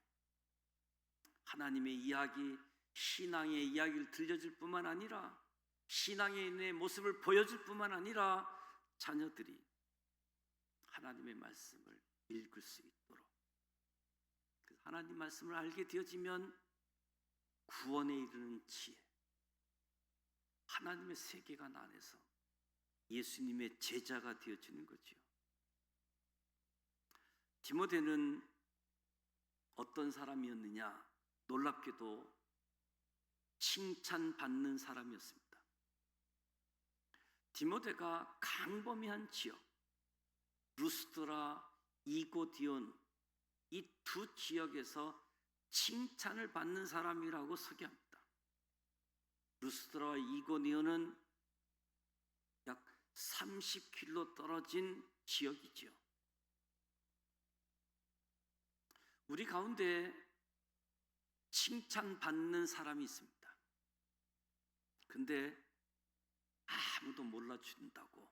하나님의 이야기, 신앙의 이야기를 들려줄 뿐만 아니라 신앙의 내 모습을 보여줄 뿐만 아니라 자녀들이 하나님의 말씀을 읽을 수 있도록, 하나님 말씀을 알게 되어지면 구원에 이르는 지혜, 하나님의 세계관 안에서 예수님의 제자가 되어지는 거지요. 디모데는 어떤 사람이었느냐? 놀랍게도 칭찬받는 사람이었습니다. 디모데가 광범위한 지역, 루스드라, 이고디온, 이 두 지역에서 칭찬을 받는 사람이라고 소개합니다. 루스드라와 이고디온은 약 30km 떨어진 지역이지요. 우리 가운데 칭찬받는 사람이 있습니다. 근데 아무도 몰라준다고.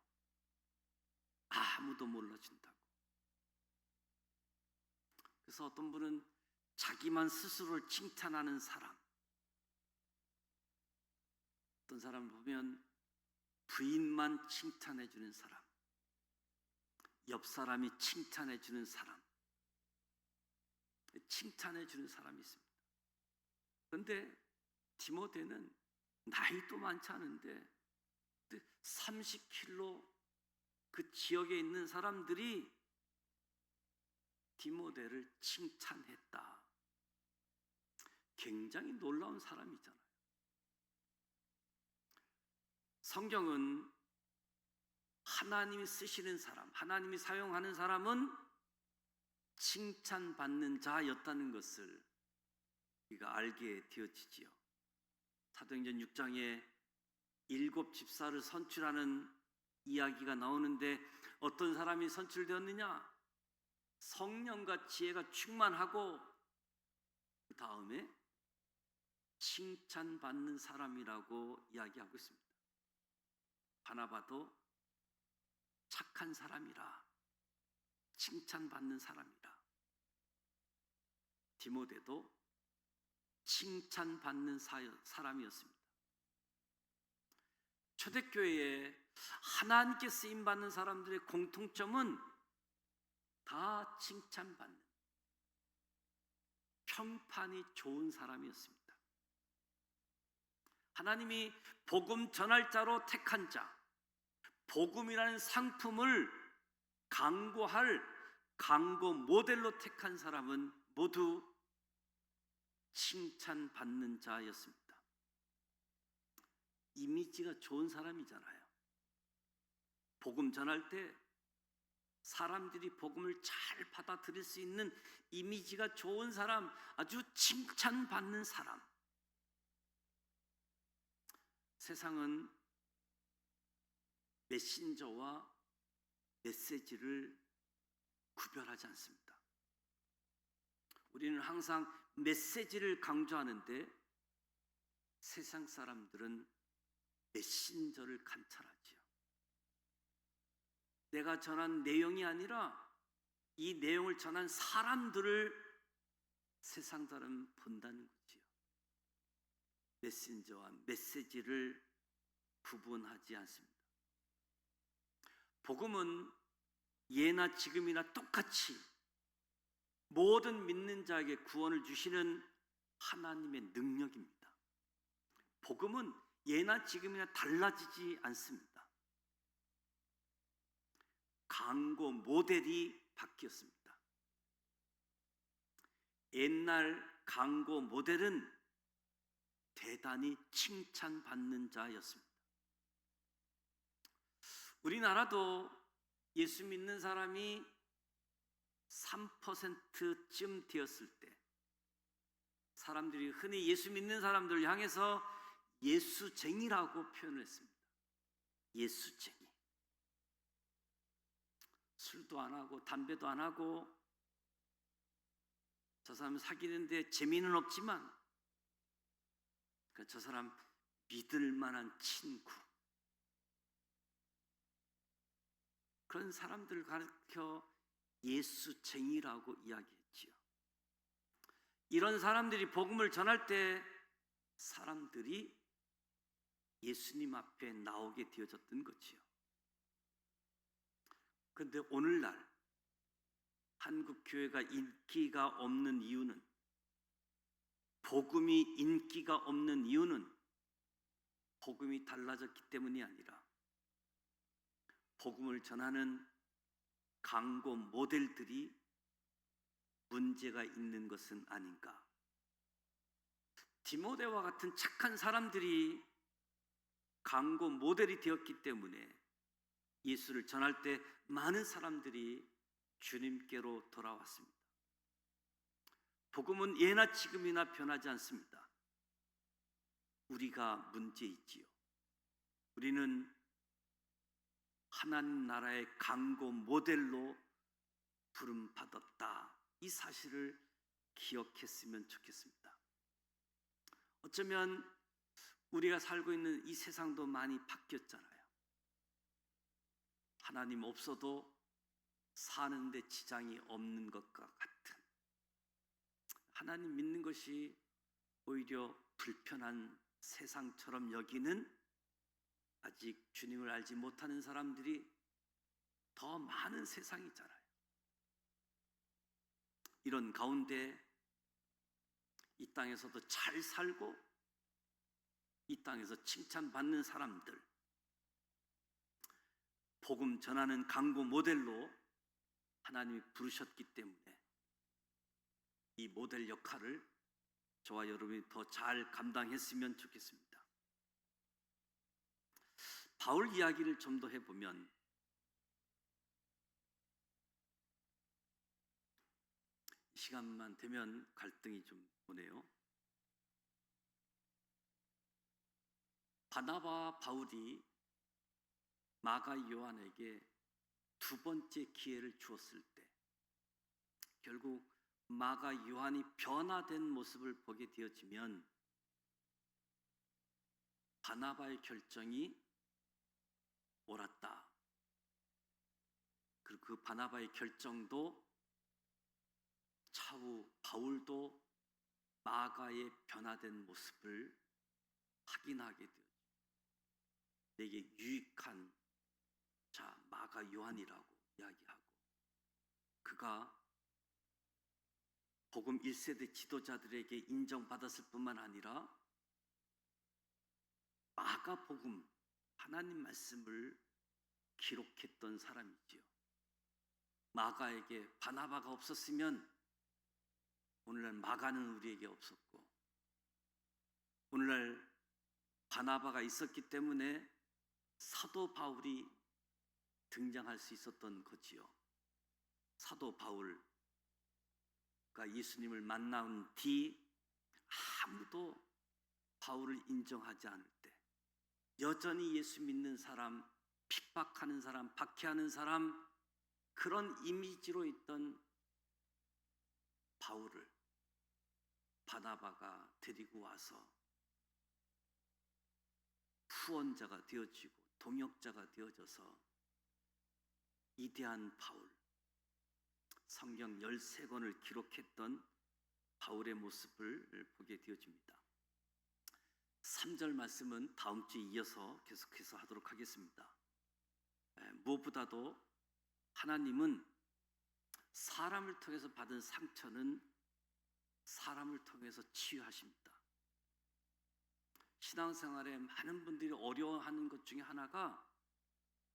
그래서 어떤 분은 자기만 스스로를 칭찬하는 사람, 어떤 사람을 보면 부인만 칭찬해주는 사람, 옆 사람이 칭찬해주는 사람, 칭찬해주는 사람이 있습니다. 그런데 디모데는 나이도 많지 않은데 30km 그 지역에 있는 사람들이 디모데를 칭찬했다. 굉장히 놀라운 사람이잖아요. 성경은 하나님이 쓰시는 사람, 하나님이 사용하는 사람은 칭찬받는 자였다는 것을 우리가 알게 되어지지요. 사도행전 6장에 7 집사를 선출하는 이야기가 나오는데 어떤 사람이 선출되었느냐? 성령과 지혜가 충만하고 그 다음에 칭찬받는 사람이라고 이야기하고 있습니다. 바나바도 착한 사람이라, 칭찬받는 사람이라, 디모데도 칭찬받는 사람이었습니다. 초대교회에 하나님께 쓰임받는 사람들의 공통점은 다 칭찬받는, 평판이 좋은 사람이었습니다. 하나님이 복음 전할 자로 택한 자, 복음이라는 상품을 강구할 강구 모델로 택한 사람은 모두 칭찬받는 자였습니다. 이미지가 좋은 사람이잖아요. 복음 전할 때 사람들이 복음을 잘 받아들일 수 있는 이미지가 좋은 사람, 아주 칭찬받는 사람. 세상은 메신저와 메시지를 구별하지 않습니다. 우리는 항상 메시지를 강조하는데 세상 사람들은 메신저를 관찰하지요. 내가 전한 내용이 아니라 이 내용을 전한 사람들을 세상 사람은 본다는 거지요. 메신저와 메시지를 구분하지 않습니다. 복음은 예나 지금이나 똑같이 모든 믿는 자에게 구원을 주시는 하나님의 능력입니다. 복음은 예나 지금이나 달라지지 않습니다. 강고 모델이 바뀌었습니다. 옛날 강고 모델은 대단히 칭찬받는 자였습니다. 우리나라도 예수 믿는 사람이 3%쯤 되었을 때 사람들이 흔히 예수 믿는 사람들을 향해서 예수쟁이라고 표현을 했습니다. 예수쟁이. 술도 안 하고 담배도 안 하고 저 사람 사귀는데 재미는 없지만 저 사람 믿을 만한 친구. 그런 사람들을 가르쳐 예수쟁이라고 이야기했지요. 이런 사람들이 복음을 전할 때 사람들이 예수님 앞에 나오게 되어졌던 거지요. 그런데 오늘날 한국 교회가 인기가 없는 이유는, 복음이 인기가 없는 이유는 복음이 달라졌기 때문이 아니라 복음을 전하는 강고 모델들이 문제가 있는 것은 아닌가. 디모데와 같은 착한 사람들이 강고 모델이 되었기 때문에 예수를 전할 때 많은 사람들이 주님께로 돌아왔습니다. 복음은 예나 지금이나 변하지 않습니다. 우리가 문제이지요. 우리는 하나님 나라의 강고 모델로 부름받았다. 이 사실을 기억했으면 좋겠습니다. 어쩌면 우리가 살고 있는 이 세상도 많이 바뀌었잖아요. 하나님 없어도 사는데 지장이 없는 것과 같은, 하나님 믿는 것이 오히려 불편한 세상처럼 여기는 아직 주님을 알지 못하는 사람들이 더 많은 세상이잖아요. 이런 가운데 이 땅에서도 잘 살고 이 땅에서 칭찬받는 사람들, 복음 전하는 강고 모델로 하나님이 부르셨기 때문에 이 모델 역할을 저와 여러분이 더 잘 감당했으면 좋겠습니다. 바울 이야기를 좀 더 해보면, 시간만 되면 갈등이 좀 오네요. 바나바 바울이 마가 요한에게 두 번째 기회를 주었을 때 결국 마가 요한이 변화된 모습을 보게 되어지면 바나바의 결정이 옳았다. 그리고 그 바나바의 결정도 차후 바울도 마가의 변화된 모습을 확인하게 되었죠. 내게 유익한 자 마가 요한이라고 이야기하고, 그가 복음 1세대 지도자들에게 인정받았을 뿐만 아니라 마가 복음, 하나님 말씀을 기록했던 사람이지요. 마가에게 바나바가 없었으면 오늘날 마가는 우리에게 없었고, 오늘날 바나바가 있었기 때문에 사도 바울이 등장할 수 있었던 거지요. 사도 바울가 예수님을 만난 뒤 아무도 바울을 인정하지 않을 때, 여전히 예수 믿는 사람, 핍박하는 사람, 박해하는 사람, 그런 이미지로 있던 바울을 바나바가 데리고 와서 후원자가 되어지고 동역자가 되어져서 위대한 바울, 성경 13권을 기록했던 바울의 모습을 보게 되어집니다. 3절 말씀은 다음 주에 이어서 계속해서 하도록 하겠습니다. 무엇보다도 하나님은 사람을 통해서 받은 상처는 사람을 통해서 치유하십니다. 신앙생활에 많은 분들이 어려워하는 것 중에 하나가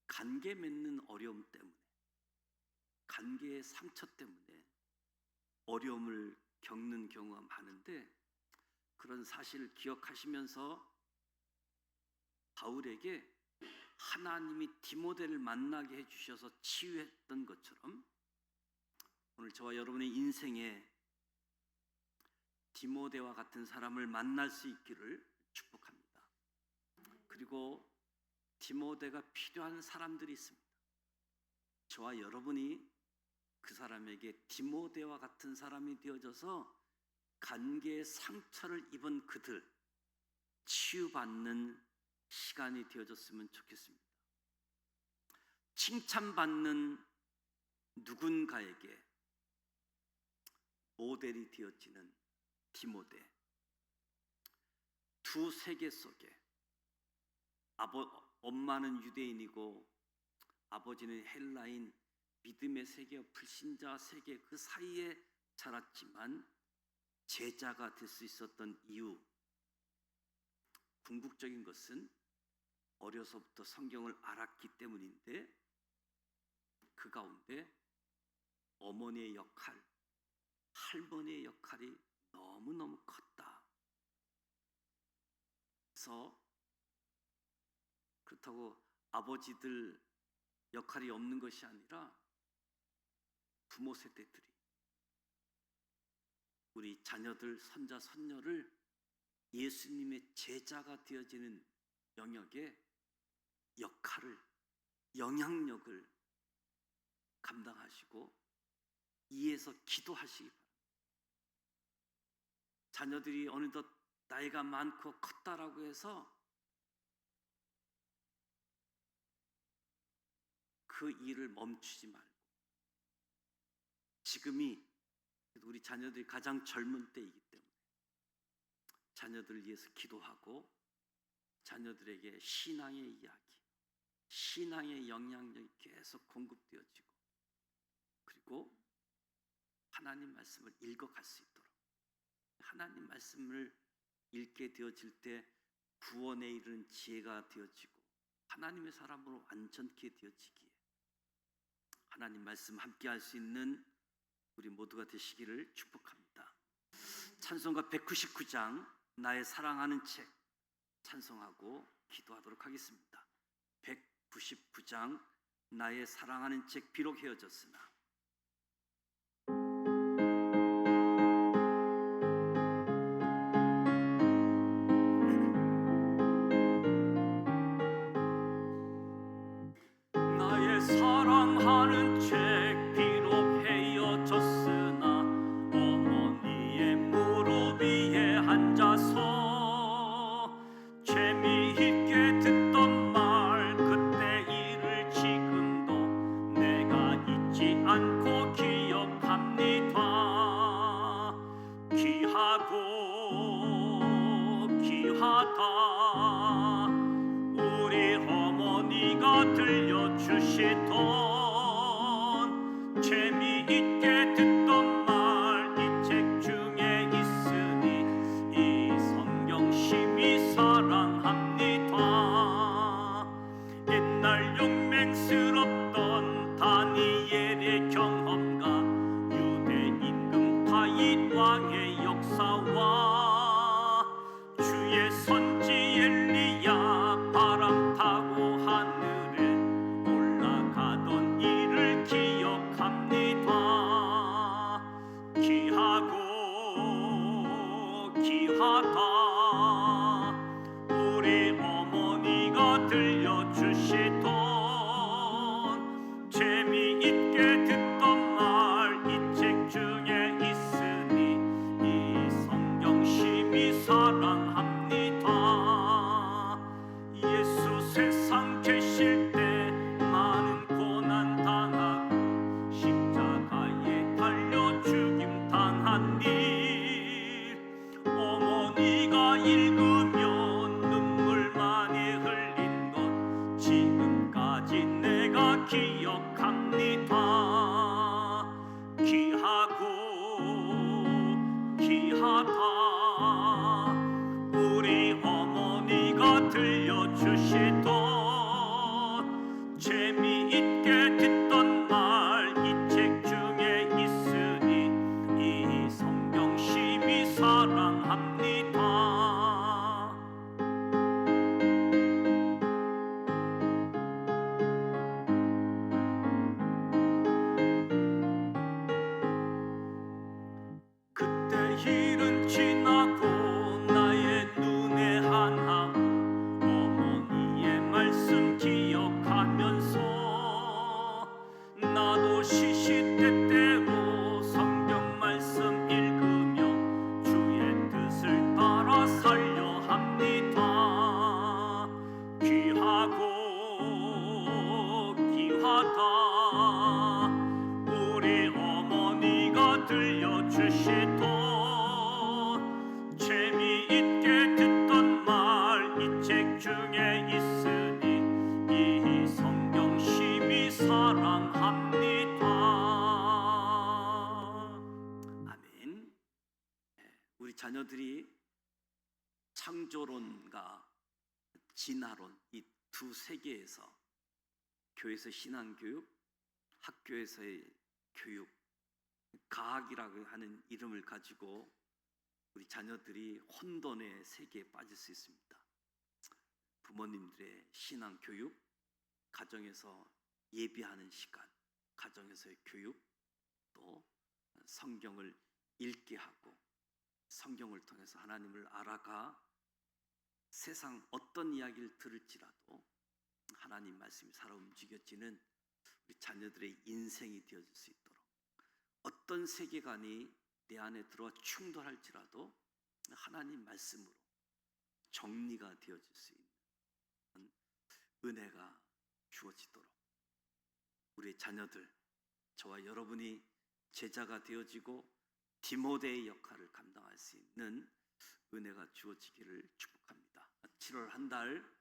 관계 맺는 어려움 때문에, 관계의 상처 때문에 어려움을 겪는 경우가 많은데, 그런 사실을 기억하시면서 바울에게 하나님이 디모데를 만나게 해주셔서 치유했던 것처럼 오늘 저와 여러분의 인생에 디모데와 같은 사람을 만날 수 있기를 축복합니다. 그리고 디모데가 필요한 사람들이 있습니다. 저와 여러분이 그 사람에게 디모데와 같은 사람이 되어져서 관계의 상처를 입은 그들 치유받는 시간이 되어졌으면 좋겠습니다. 칭찬받는 누군가에게 모델이 되어지는 디모데. 두 세계 속에 엄마는 유대인이고 아버지는 헬라인, 믿음의 세계, 불신자 세계 그 사이에 자랐지만 제자가 될 수 있었던 이유, 궁극적인 것은 어려서부터 성경을 알았기 때문인데, 그 가운데 어머니의 역할, 할머니의 역할이 너무너무 컸다. 그래서 그렇다고 아버지들 역할이 없는 것이 아니라 부모 세대들이 우리 자녀들, 손자, 손녀를 예수님의 제자가 되어지는 영역에 역할을, 영향력을 감당하시고 이에서 기도하시기 바랍니다. 자녀들이 어느덧 나이가 많고 컸다라고 해서 그 일을 멈추지 말고, 지금이 우리 자녀들이 가장 젊은 때이기 때문에 자녀들을 위해서 기도하고 자녀들에게 신앙의 이야기, 신앙의 영향력이 계속 공급되어지고, 그리고 하나님 말씀을 읽어갈 수 있도록, 하나님 말씀을 읽게 되어질 때 구원에 이르는 지혜가 되어지고 하나님의 사람으로 완전케 되어지기에 하나님 말씀 함께 할 수 있는 우리 모두가 되시기를 축복합니다. 찬송가 199장 나의 사랑하는 책 찬송하고 기도하도록 하겠습니다. 199장 나의 사랑하는 책 비록 헤어졌으나. 나의 사랑하는 책 비록 헤어졌으나 어머니의 무릎 위에 앉아서 재미있게 듣던 말 그때 일을 지금도 내가 잊지 않고 기억합니다. 귀하고 귀하다 우리 어머니가 들려주시던 재미있게 듣던 말 이 책 중에 있으니 이 성경 심히 사랑합니다. 옛날 용맹스럽던 다니엘의 경험과 유대 임금 다윗 왕의 역사와 주의 선지 엘리야 바람 타고 하늘에 올라가던 일을 기억합니다. 귀하고 귀하다 우리 어머니가 들려주시던 재미있게 듣던 말 이 책 중에 있으니 이 성경 심히 사랑합니다. 예수 세상 계실 때 많은 고난 당하고 십자가에 달려 죽임 당한 일 어머니가 읽으면 눈물 많이 흘린 것 지금까지 내가 기억합니다. 귀하고 귀하다 우리 어머니가 들려주시던 재미있게 듣던 말 이 책 중에 있으니 이 성경 심히 사랑합니다. 그때 일은 지나고 나의 눈에 하나 어머니의 말씀 기억하면서 나도 시시때때로 성경 말씀 읽으며 주의 뜻을 우리 자녀들이 창조론과 진화론 이 두 세계에서 교회에서 신앙교육, 학교에서의 교육, 가학이라고 하는 이름을 가지고 우리 자녀들이 혼돈의 세계에 빠질 수 있습니다. 부모님들의 신앙 교육, 가정에서 예비하는 시간, 가정에서의 교육, 또 성경을 읽게 하고 성경을 통해서 하나님을 알아가 세상 어떤 이야기를 들을지라도 하나님 말씀이 살아 움직여지는 우리 자녀들의 인생이 되어질 수 있도록, 어떤 세계관이 내 안에 들어와 충돌할지라도 하나님 말씀으로 정리가 되어질 수 있는 은혜가 주어지도록 우리 자녀들, 저와 여러분이 제자가 되어지고 디모데의 역할을 감당할 수 있는 은혜가 주어지기를 축복합니다. 7월 한 달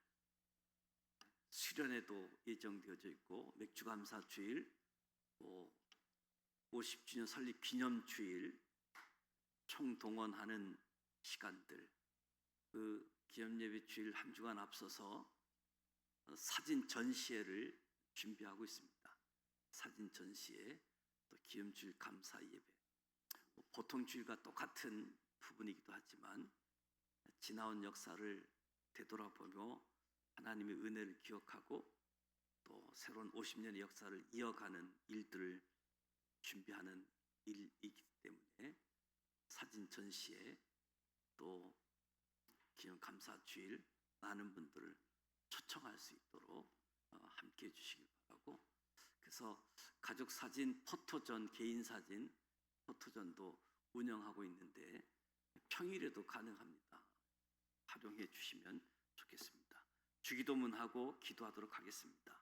수련회도 예정되어져 있고 맥주감사 주일, 50주년 설립 기념 주일, 총동원하는 시간들, 그 기념예배 주일 한 주간 앞서서 사진 전시회를 준비하고 있습니다. 사진 전시회, 또 기념주일 감사 예배, 보통 주일과 똑같은 부분이기도 하지만 지나온 역사를 되돌아보며 하나님의 은혜를 기억하고 또 새로운 50년의 역사를 이어가는 일들을 준비하는 일이기 때문에 사진 전시회, 또 기념 감사 주일 많은 분들을 초청할 수 있도록 함께 해주시길 바라고, 그래서 가족 사진 포토전, 개인 사진 포토전도 운영하고 있는데 평일에도 가능합니다. 활용해 주시면 좋겠습니다. 주기도문하고 기도하도록 하겠습니다.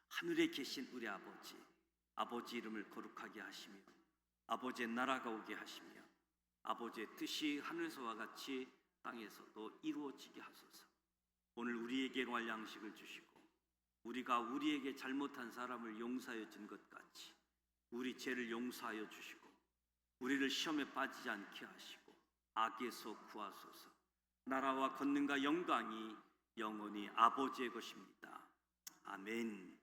하늘에 계신 우리 아버지, 아버지 이름을 거룩하게 하시며 아버지의 나라가 오게 하시며 아버지의 뜻이 하늘에서와 같이 땅에서도 이루어지게 하소서. 오늘 우리에게 일용할 양식을 주시고 우리가 우리에게 잘못한 사람을 용서하여 준 것 같이 우리 죄를 용서하여 주시고 우리를 시험에 빠지지 않게 하시고 악에서 구하소서. 나라와 권능과 영광이 영원히 아버지의 것입니다. 아멘.